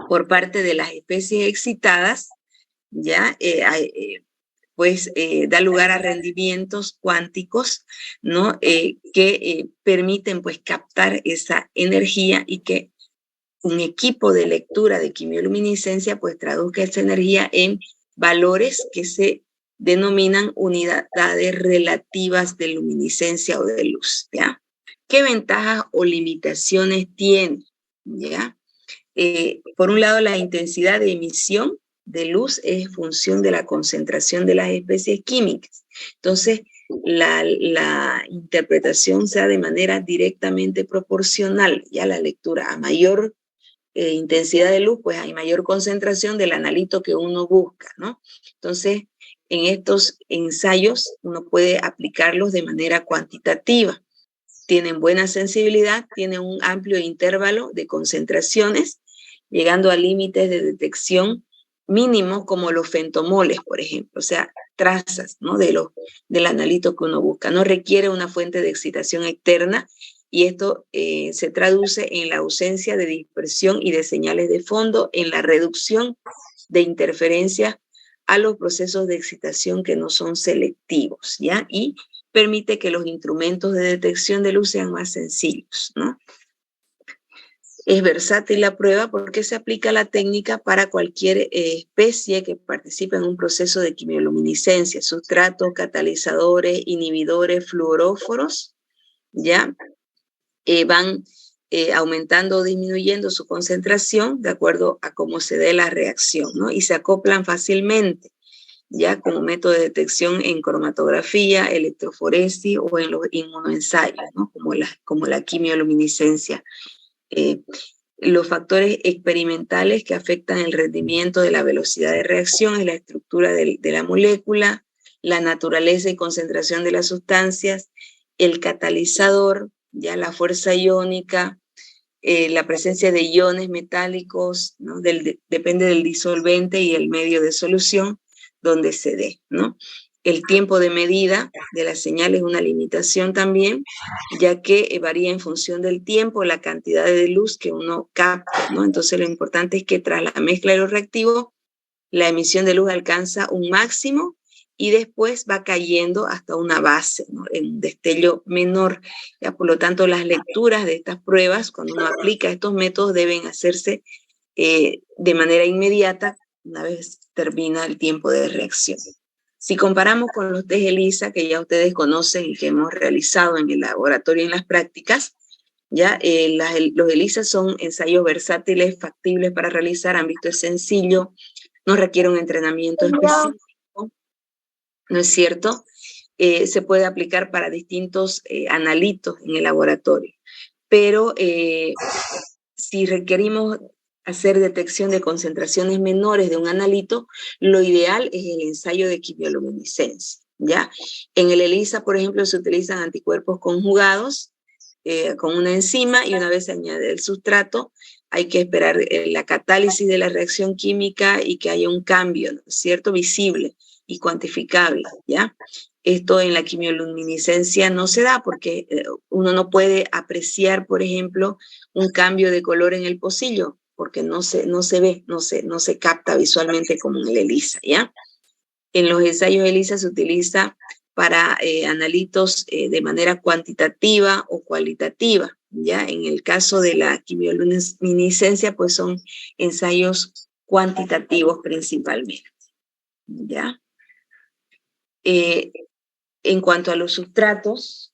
A: por parte de las especies excitadas, ¿ya? Da lugar a rendimientos cuánticos, ¿no? Que permiten pues captar esa energía y que un equipo de lectura de quimioluminiscencia pues traduzca esa energía en valores que se denominan unidades relativas de luminiscencia o de luz, ¿ya? ¿Qué ventajas o limitaciones tiene? ¿Ya? Por un lado, la intensidad de emisión de luz es función de la concentración de las especies químicas. Entonces, la interpretación se da de manera directamente proporcional, ya la lectura a mayor intensidad de luz, pues hay mayor concentración del analito que uno busca, ¿no? Entonces, en estos ensayos uno puede aplicarlos de manera cuantitativa. Tienen buena sensibilidad, tienen un amplio intervalo de concentraciones, llegando a límites de detección mínimos como los femtomoles, por ejemplo, o sea, trazas, ¿no?, del analito que uno busca. No requiere una fuente de excitación externa y esto se traduce en la ausencia de dispersión y de señales de fondo, en la reducción de interferencias a los procesos de excitación que no son selectivos, ¿ya? Y permite que los instrumentos de detección de luz sean más sencillos, ¿no? Es versátil la prueba porque se aplica la técnica para cualquier especie que participe en un proceso de quimioluminiscencia, sustratos, catalizadores, inhibidores, fluoróforos, ¿ya? Van aumentando o disminuyendo su concentración de acuerdo a cómo se dé la reacción, ¿no? Y se acoplan fácilmente, ya como método de detección en cromatografía, electroforesis o en los inmunoensayos, ¿no? Como la quimioluminiscencia. Los factores experimentales que afectan el rendimiento de la velocidad de reacción es la estructura de la molécula, la naturaleza y concentración de las sustancias, el catalizador, ya la fuerza iónica, la presencia de iones metálicos, ¿no? Depende del disolvente y el medio de solución donde se dé, ¿no? El tiempo de medida de la señal es una limitación también, ya que varía en función del tiempo, la cantidad de luz que uno capta, ¿no? Entonces lo importante es que tras la mezcla de los reactivos, la emisión de luz alcanza un máximo y después va cayendo hasta una base, ¿no?, en un destello menor. Ya, por lo tanto, las lecturas de estas pruebas, cuando uno aplica estos métodos, deben hacerse de manera inmediata una vez termina el tiempo de reacción. Si comparamos con los test ELISA, que ya ustedes conocen y que hemos realizado en el laboratorio y en las prácticas, ya los ELISA son ensayos versátiles, factibles para realizar, han visto, es sencillo, no requiere un entrenamiento específico, ¿no es cierto? Se puede aplicar para distintos analitos en el laboratorio, pero si requerimos hacer detección de concentraciones menores de un analito, lo ideal es el ensayo de quimioluminiscencia, ¿ya? En el ELISA, por ejemplo, se utilizan anticuerpos conjugados con una enzima y una vez se añade el sustrato, hay que esperar la catálisis de la reacción química y que haya un cambio, ¿no es cierto?, visible y cuantificable, ¿ya? Esto en la quimioluminiscencia no se da porque uno no puede apreciar, por ejemplo, un cambio de color en el pocillo, porque no se ve, no se capta visualmente como en el ELISA, ¿ya? En los ensayos ELISA se utiliza para analitos de manera cuantitativa o cualitativa, ¿ya? En el caso de la quimioluminiscencia, pues son ensayos cuantitativos principalmente, ¿ya? En cuanto a los sustratos,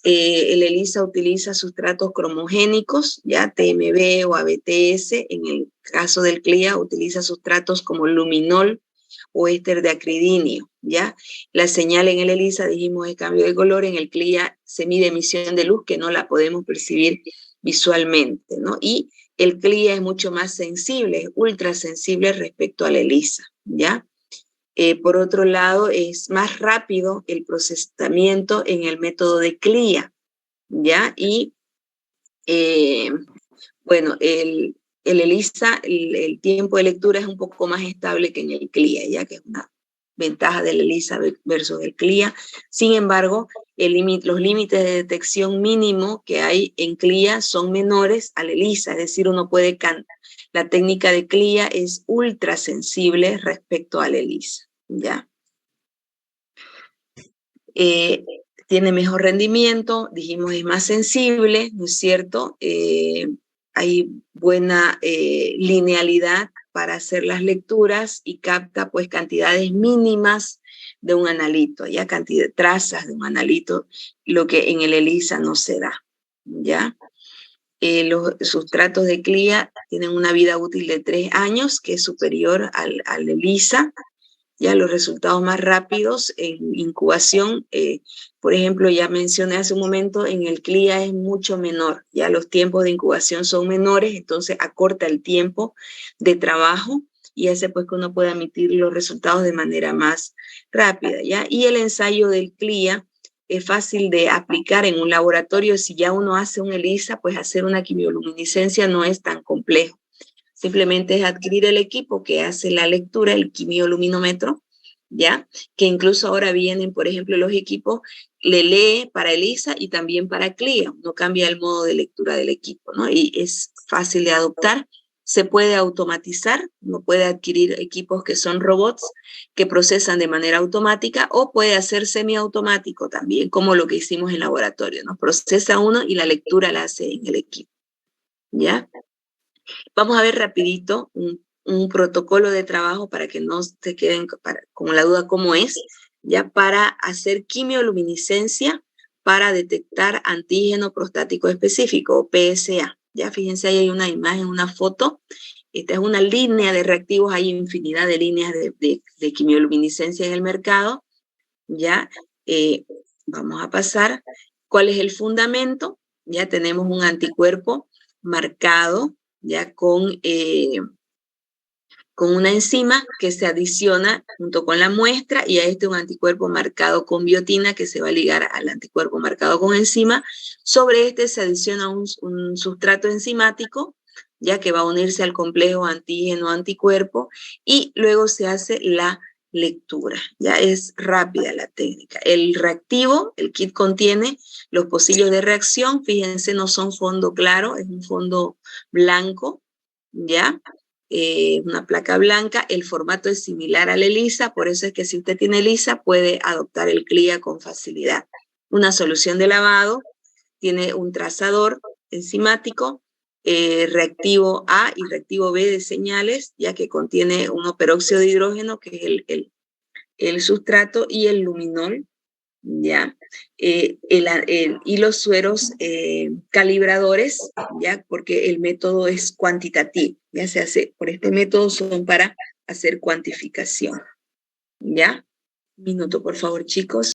A: el ELISA utiliza sustratos cromogénicos, ya TMB o ABTS. En el caso del CLIA utiliza sustratos como luminol o éster de acridinio, ¿ya? La señal en el ELISA, dijimos, es cambio de color. En el CLIA se mide emisión de luz que no la podemos percibir visualmente, ¿no? Y el CLIA es mucho más sensible, es ultra sensible respecto al ELISA, ¿ya? Por otro lado, es más rápido el procesamiento en el método de CLIA, ¿ya? Y, bueno, el ELISA, el tiempo de lectura es un poco más estable que en el CLIA, ya que es una ventaja del ELISA versus el CLIA. Sin embargo, los límites de detección mínimo que hay en CLIA son menores al ELISA, es decir, uno puede la técnica de CLIA es ultra sensible respecto al ELISA, ¿ya? Tiene mejor rendimiento, dijimos, es más sensible, ¿no es cierto? Hay buena linealidad para hacer las lecturas y capta pues cantidades mínimas de un analito, ya cantidad de trazas de un analito, lo que en el ELISA no se da, ¿ya? Los sustratos de CLIA tienen una vida útil de 3 años, que es superior al ELISA, ya los resultados más rápidos en incubación, por ejemplo, ya mencioné hace un momento, en el CLIA es mucho menor, ya los tiempos de incubación son menores, entonces acorta el tiempo de trabajo y hace pues que uno pueda emitir los resultados de manera más rápida, ¿ya? Y el ensayo del CLIA es fácil de aplicar en un laboratorio. Si ya uno hace un ELISA, pues hacer una quimioluminiscencia no es tan complejo. Simplemente es adquirir el equipo que hace la lectura, el quimioluminómetro, ¿ya? Que incluso ahora vienen, por ejemplo, los equipos, le lee para ELISA y también para CLIA. No cambia el modo de lectura del equipo, ¿no? Y es fácil de adoptar. Se puede automatizar, uno puede adquirir equipos que son robots que procesan de manera automática o puede hacer semiautomático también, como lo que hicimos en laboratorio, ¿no? Procesa uno y la lectura la hace en el equipo, ¿ya? Vamos a ver rapidito un protocolo de trabajo para que no se queden con la duda cómo es, ya para hacer quimioluminiscencia para detectar antígeno prostático específico, o PSA. Ya fíjense, ahí hay una imagen, una foto. Esta es una línea de reactivos, hay infinidad de líneas de quimioluminiscencia en el mercado. Ya, vamos a pasar. ¿Cuál es el fundamento? Ya tenemos un anticuerpo marcado, ya con una enzima que se adiciona junto con la muestra, y a este un anticuerpo marcado con biotina que se va a ligar al anticuerpo marcado con enzima. Sobre este se adiciona un sustrato enzimático, ya que va a unirse al complejo antígeno-anticuerpo, y luego se hace la lectura. Ya es rápida la técnica. El reactivo, el kit contiene los pocillos de reacción. Fíjense, no son fondo claro, es un fondo blanco, ¿ya? Una placa blanca. El formato es similar al ELISA, por eso es que si usted tiene ELISA puede adoptar el CLIA con facilidad. Una solución de lavado, tiene un trazador enzimático, reactivo A y reactivo B de señales, ya que contiene un peróxido de hidrógeno, que es el sustrato, y el luminol, ¿ya? Y los sueros calibradores, ¿ya? Porque el método es cuantitativo, ya se hace, por este método son para hacer cuantificación, ¿ya? Un minuto, por favor, chicos.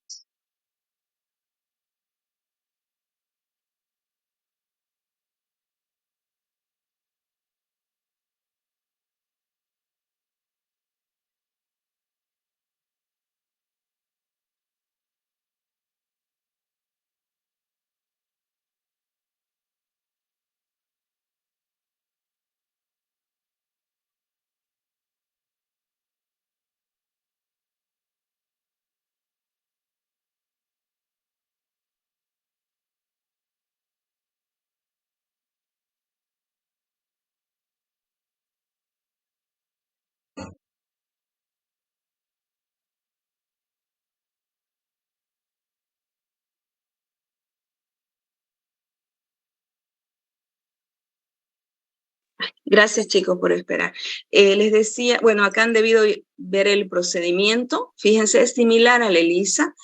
A: Gracias, chicos, por esperar. Les decía, bueno, acá han debido ver el procedimiento. Fíjense, es similar al ELISA.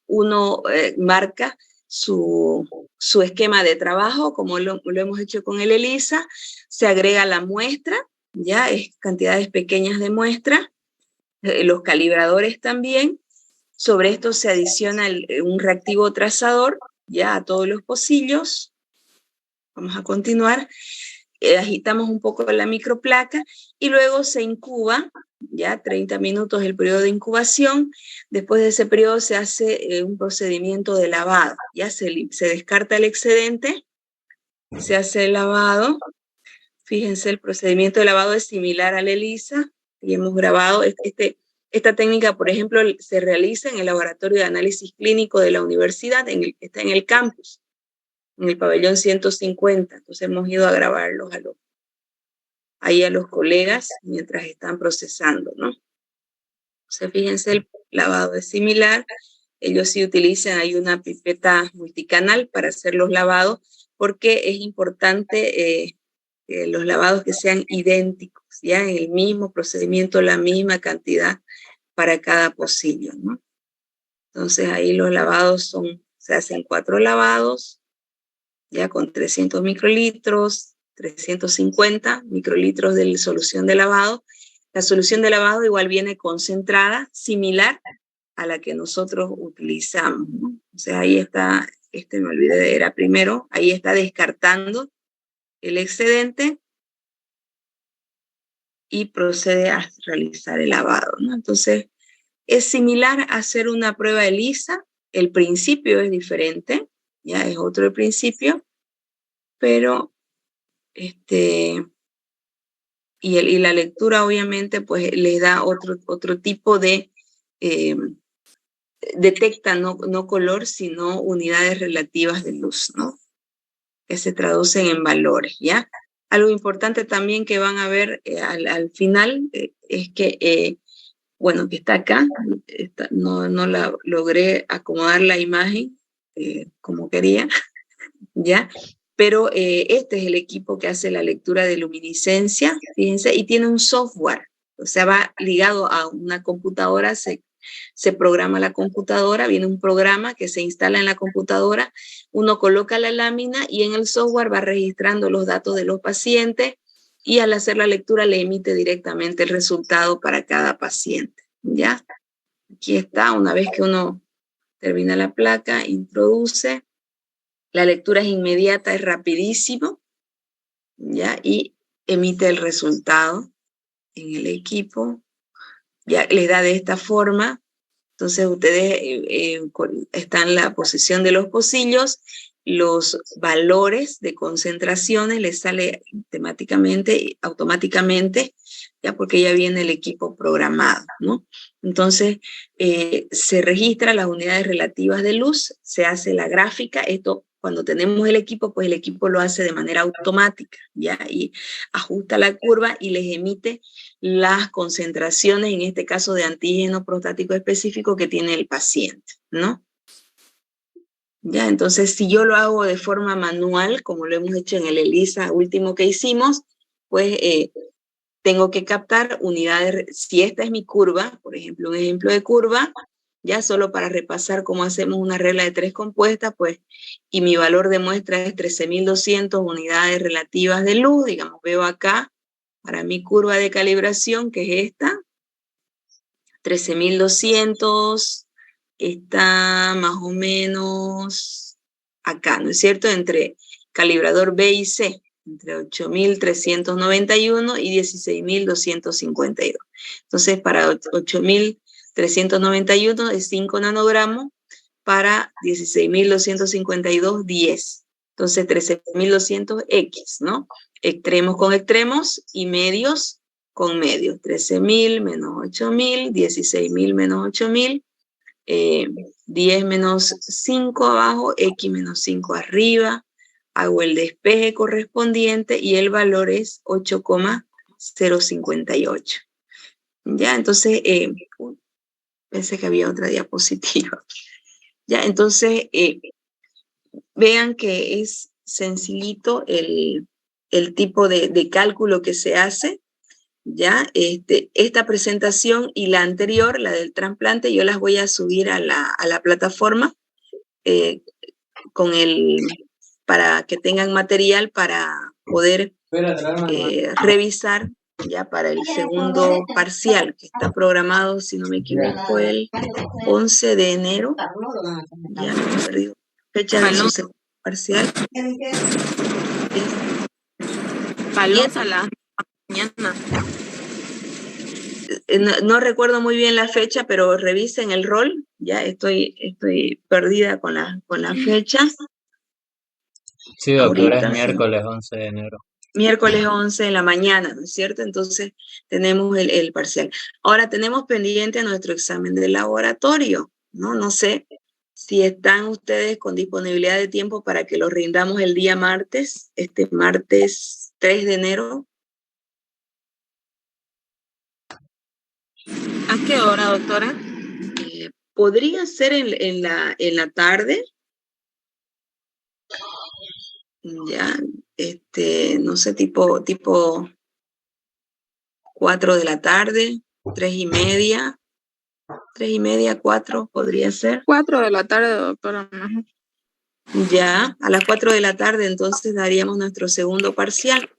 A: Uno marca su esquema de trabajo, como lo hemos hecho con el ELISA. Se agrega la muestra, ya es cantidades pequeñas de muestra. Los calibradores también. Sobre esto se adiciona un reactivo trazador, ya a todos los pocillos. Vamos a continuar. Agitamos un poco la microplaca y luego se incuba, ya 30 minutos el periodo de incubación. Después de ese periodo se hace un procedimiento de lavado, ya se descarta el excedente, se hace el lavado. Fíjense, el procedimiento de lavado es similar al ELISA y hemos grabado esta técnica, por ejemplo, se realiza en el laboratorio de análisis clínico de la universidad, está en el campus, en el pabellón 150. Entonces hemos ido a grabarlos ahí a los colegas mientras están procesando, ¿no? Entonces fíjense, el lavado es similar. Ellos sí utilizan ahí una pipeta multicanal para hacer los lavados, porque es importante los lavados que sean idénticos, ya en el mismo procedimiento, la misma cantidad para cada pocillo, ¿no? Entonces ahí los lavados se hacen 4 lavados, ya con 300 microlitros, 350 microlitros de solución de lavado, La solución de lavado igual viene concentrada, similar a la que nosotros utilizamos, ¿no? O sea, ahí está, me olvidé, era primero, ahí está descartando el excedente y procede a realizar el lavado, ¿no? Entonces, es similar a hacer una prueba ELISA, el principio es diferente, ya es otro el principio, pero y la lectura obviamente pues les da otro tipo de, detecta no color, sino unidades relativas de luz, ¿no? Que se traducen en valores, ¿ya? Algo importante también que van a ver al final es que, bueno, que está acá, no la logré acomodar la imagen como quería, ¿ya? Pero este es el equipo que hace la lectura de luminiscencia, fíjense, y tiene un software, o sea, va ligado a una computadora, se programa la computadora, viene un programa que se instala en la computadora, uno coloca la lámina y en el software va registrando los datos de los pacientes y al hacer la lectura le emite directamente el resultado para cada paciente, ¿ya? Aquí está, una vez que uno termina la placa, introduce, la lectura es inmediata, es rapidísimo, ¿ya? Y emite el resultado en el equipo, ya les da de esta forma. Entonces ustedes están en la posición de los pocillos, los valores de concentraciones les sale automáticamente, ya porque ya viene el equipo programado, ¿no? Entonces se registran las unidades relativas de luz, se hace la gráfica, esto cuando tenemos el equipo, pues el equipo lo hace de manera automática, ¿ya? Y ajusta la curva y les emite las concentraciones, en este caso de antígeno prostático específico que tiene el paciente, ¿no? Ya, entonces si yo lo hago de forma manual, como lo hemos hecho en el ELISA último que hicimos, pues tengo que captar unidades, si esta es mi curva, por ejemplo, un ejemplo de curva, ya solo para repasar cómo hacemos una regla de 3 compuesta, pues, y mi valor de muestra es 13.200 unidades relativas de luz, digamos, veo acá, para mi curva de calibración, que es esta, 13.200, está más o menos acá, ¿no es cierto? Entre calibrador B y C, entre 8.391 y 16.252. Entonces, para 8.391 es 5 nanogramos, para 16.252, 10. Entonces, 13.200 X, ¿no? Extremos con extremos y medios con medios. 13.000 menos 8.000, 16.000 menos 8.000, 10 menos 5 abajo, X menos 5 arriba. Hago el despeje correspondiente y el valor es 8,058. Ya, entonces, pensé que había otra diapositiva. Ya, entonces, vean que es sencillito el tipo de cálculo que se hace, ¿ya? Esta presentación y la anterior, la del trasplante, yo las voy a subir a la plataforma para que tengan material para poder revisar ya para el segundo parcial, que está programado, si no me equivoco, el 11 de enero. Ya me he perdido. Fecha de su segundo parcial.
B: Balón a la mañana.
A: No recuerdo muy bien la fecha, pero revisen el rol. Ya estoy perdida con la fecha.
C: Sí, doctora,
A: ahorita,
C: es miércoles 11 de enero.
A: Miércoles 11 en la mañana, ¿no es cierto? Entonces tenemos el parcial. Ahora tenemos pendiente nuestro examen de laboratorio, ¿no? No sé si están ustedes con disponibilidad de tiempo para que lo rindamos el día martes, martes 3 de enero.
B: ¿A qué hora, doctora?
A: Podría ser en la tarde. Ya, no sé, tipo 4 de la tarde, 3:30, 3:30, 4 podría ser.
B: 4 de la tarde, doctora.
A: Ya, a las 4 de la tarde entonces daríamos nuestro segundo parcial.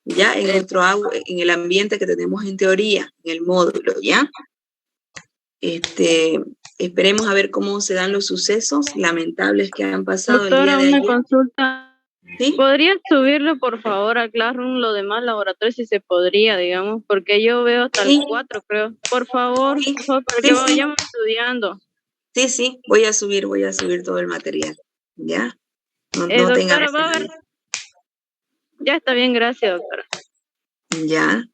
A: ya en nuestro agua, en el ambiente que tenemos en teoría, en el módulo, ¿ya? Esperemos a ver cómo se dan los sucesos lamentables que han pasado el día
B: Doctora,
A: de
B: una
A: ayer.
B: consulta.
A: ¿Sí?
B: ¿Podría subirlo, por favor, a Classroom lo demás laboratorios si se podría, digamos? Porque yo veo hasta el 4, creo. Por favor,
A: Sí,
B: para
A: sí,
B: que
A: sí.
B: vayamos estudiando.
A: Sí, voy a subir todo el material, ¿ya? No tenga
B: Doctora, va a ver. Ya está bien, gracias, doctora.
A: ya.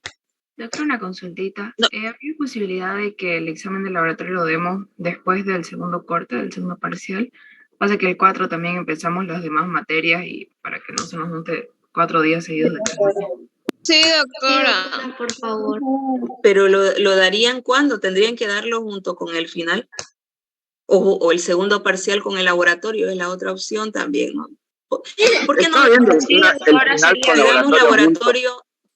D: Doctora, una consultita.
A: No.
D: ¿Habría posibilidad de que el examen de laboratorio lo demos después del segundo corte, del segundo parcial? Pasa que el 4 también empezamos las demás materias y para que no se nos junte 4 días seguidos de clase.
B: Sí, doctora.
E: Sí, doctora, por favor.
A: Pero lo darían cuando, tendrían que darlo junto con el final. O el segundo parcial con el laboratorio, es la otra opción también, ¿no? ¿Por qué no? Digamos laboratorio,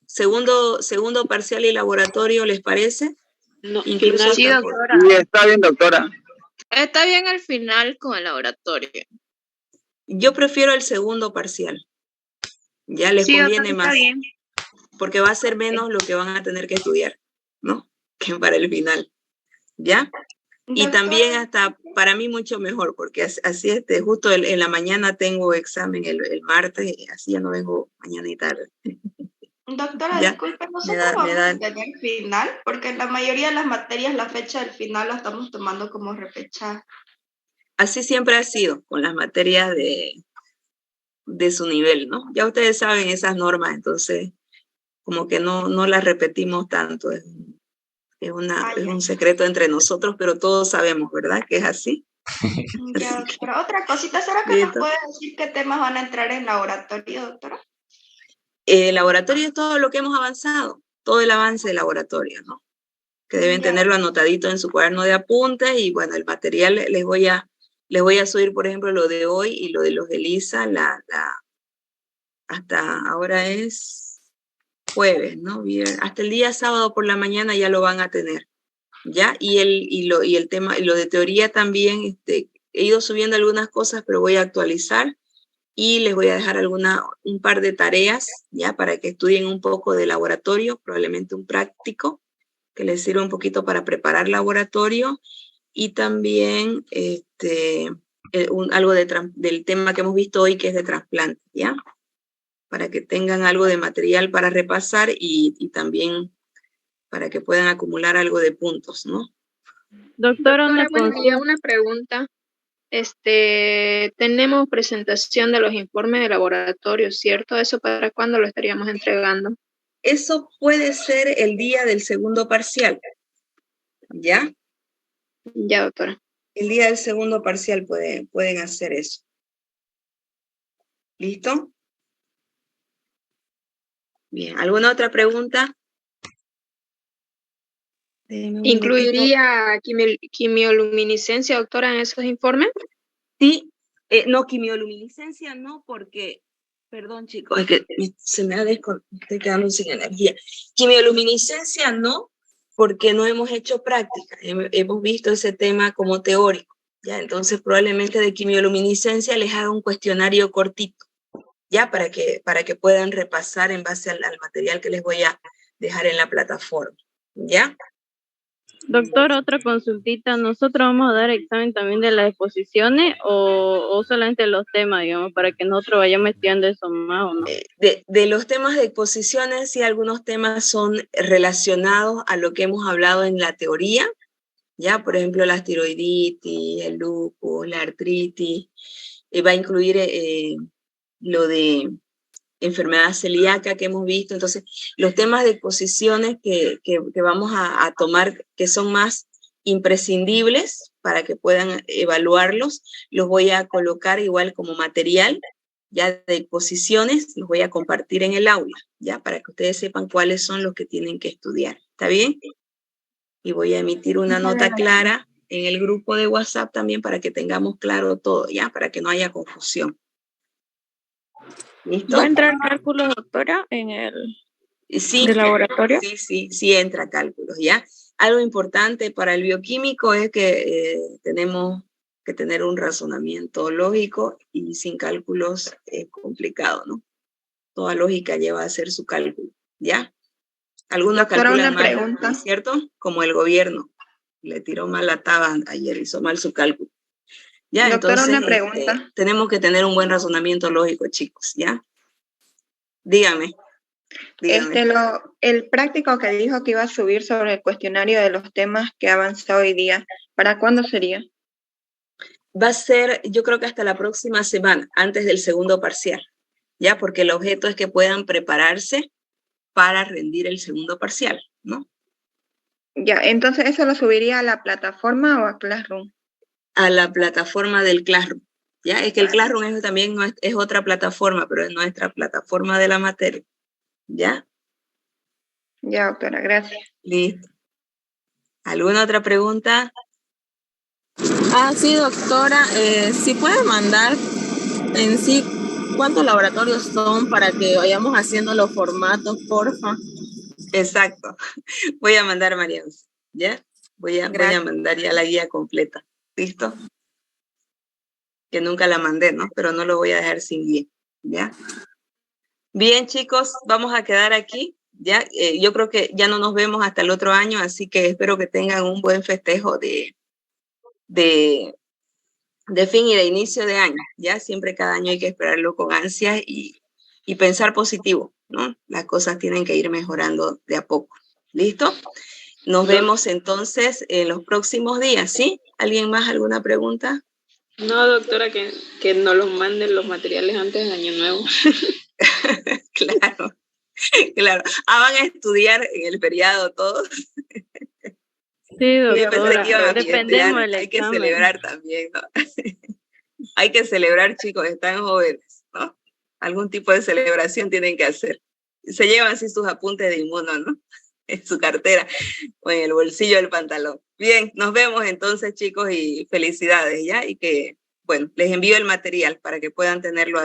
A: segundo parcial y laboratorio, ¿les parece?
E: No,
A: Incluso
E: final,
A: hasta
E: sí,
A: por-
E: doctora.
F: Sí, está bien, doctora.
B: Está bien al final con el laboratorio.
A: Yo prefiero el segundo parcial. Ya les
E: Sí,
A: conviene
E: doctora,
A: más.
E: está bien.
A: Porque va a ser menos lo que van a tener que estudiar, ¿no? Que para el final. ¿Ya? Y también hasta para mí mucho mejor, porque así justo en la mañana tengo examen el martes, y así ya no vengo mañana y tarde.
G: Doctora,
A: Ya,
G: disculpe,
A: me
G: ¿nosotros
A: da-
G: vamos a tener final? Porque en la mayoría de las materias la fecha del final la estamos tomando como repechaje.
A: Así siempre ha sido con las materias de su nivel, ¿no? Ya ustedes saben esas normas, entonces como que no las repetimos tanto, es un secreto entre nosotros, pero todos sabemos, ¿verdad? Que es así.
G: Ya,
A: Así que,
G: doctora. Otra cosita, ¿será que nos
A: listo.
G: puede decir qué temas van a entrar en laboratorio, doctora?
A: El laboratorio es todo lo que hemos avanzado, todo el avance del laboratorio, ¿no? Que deben
G: Ya.
A: tenerlo anotadito en su cuaderno de apuntes y bueno, el material les voy a subir, por ejemplo, lo de hoy y lo de los de Lisa, hasta ahora es jueves, ¿no? Hasta el día sábado por la mañana ya lo van a tener, ¿ya? Y el tema, lo de teoría también, he ido subiendo algunas cosas, pero voy a actualizar y les voy a dejar un par de tareas, ¿ya? Para que estudien un poco de laboratorio, probablemente un práctico, que les sirva un poquito para preparar laboratorio y también algo del tema que hemos visto hoy, que es de trasplante, ¿ya? Para que tengan algo de material para repasar y también para que puedan acumular algo de puntos, ¿no?
B: Doctora,
H: Buen día, una pregunta. Tenemos presentación de los informes de laboratorio, ¿cierto? ¿Eso para cuándo lo estaríamos entregando?
A: Eso puede ser el día del segundo parcial, ¿ya?
H: Ya, doctora.
A: El día del segundo parcial pueden hacer eso. ¿Listo? Bien, ¿alguna otra pregunta?
H: ¿Incluiría quimioluminiscencia, doctora, en esos informes?
A: Sí, no, quimioluminiscencia no, porque, perdón chicos, es que estoy quedando sin energía. Quimioluminiscencia no, porque no hemos hecho práctica, hemos visto ese tema como teórico, ¿ya? Entonces probablemente de quimioluminiscencia les haga un cuestionario cortito, ¿ya? Para que puedan repasar en base al material que les voy a dejar en la plataforma, ¿ya?
B: Doctor, otra consultita. ¿Nosotros vamos a dar examen también de las exposiciones o solamente los temas, digamos, para que nosotros vayamos estudiando eso más o no?
A: De los temas de exposiciones, sí, algunos temas son relacionados a lo que hemos hablado en la teoría, ya, por ejemplo, la tiroiditis, el lupus, la artritis, va a incluir lo de enfermedad celíaca que hemos visto. Entonces, los temas de exposiciones que vamos a tomar, que son más imprescindibles para que puedan evaluarlos, los voy a colocar igual como material, ya de exposiciones, los voy a compartir en el aula, ya, para que ustedes sepan cuáles son los que tienen que estudiar. ¿Está bien? Y voy a emitir una nota clara en el grupo de WhatsApp también para que tengamos claro todo, ya, para que no haya confusión. ¿Listo?
H: ¿Va a entrar cálculo, doctora, en el
A: Sí,
H: de laboratorio?
A: sí entra cálculos, ¿ya? Algo importante para el bioquímico es que tenemos que tener un razonamiento lógico y sin cálculos es complicado, ¿no? Toda lógica lleva a hacer su cálculo, ¿ya? Algunos
H: Doctora,
A: calculan
H: una
A: mal,
H: pregunta.
A: ¿no es cierto? Como el gobierno. Le tiró mal la taba ayer, hizo mal su cálculo. ¿Ya?
H: Doctora,
A: Entonces,
H: una pregunta.
A: tenemos que tener un buen razonamiento lógico, chicos, ¿ya? Dígame.
H: El práctico que dijo que iba a subir sobre el cuestionario de los temas que avanzó hoy día, ¿para cuándo sería?
A: Va a ser, yo creo que hasta la próxima semana, antes del segundo parcial, ¿ya? Porque el objeto es que puedan prepararse para rendir el segundo parcial, ¿no?
H: Ya, entonces ¿eso lo subiría a la plataforma o a Classroom?
A: A la plataforma del Classroom, ¿ya? Es que el Classroom es también es otra plataforma, pero es nuestra plataforma de la materia, ¿ya?
H: Ya, doctora, gracias.
A: Listo. ¿Alguna otra pregunta?
E: Sí, doctora, si puede mandar en sí cuántos laboratorios son para que vayamos haciendo los formatos, porfa.
A: Exacto. Voy a mandar, María, ¿ya? Voy a mandar ya la guía completa. ¿Listo? Que nunca la mandé, ¿no? Pero no lo voy a dejar sin guía, ¿ya? Bien, chicos, vamos a quedar aquí, ¿ya? Yo creo que ya no nos vemos hasta el otro año, así que espero que tengan un buen festejo de fin y de inicio de año, ¿ya? Siempre cada año hay que esperarlo con ansias y pensar positivo, ¿no? Las cosas tienen que ir mejorando de a poco. ¿Listo? Nos vemos entonces en los próximos días, ¿sí? ¿Alguien más, alguna pregunta?
B: No, doctora, que nos los manden los materiales antes del año nuevo.
A: Claro, claro. Van a estudiar en el feriado todos.
B: Sí,
A: Yo pensé que iban a
B: dependemos
A: fiestear.
B: del
A: Hay que
B: examen.
A: celebrar también, ¿no? Hay que celebrar, chicos, están jóvenes, ¿no? Algún tipo de celebración tienen que hacer. Se llevan así sus apuntes de inmuno, ¿no? En su cartera o en el bolsillo del pantalón. Bien, nos vemos entonces, chicos, y felicidades, ¿ya? Y que, bueno, les envío el material para que puedan tenerlo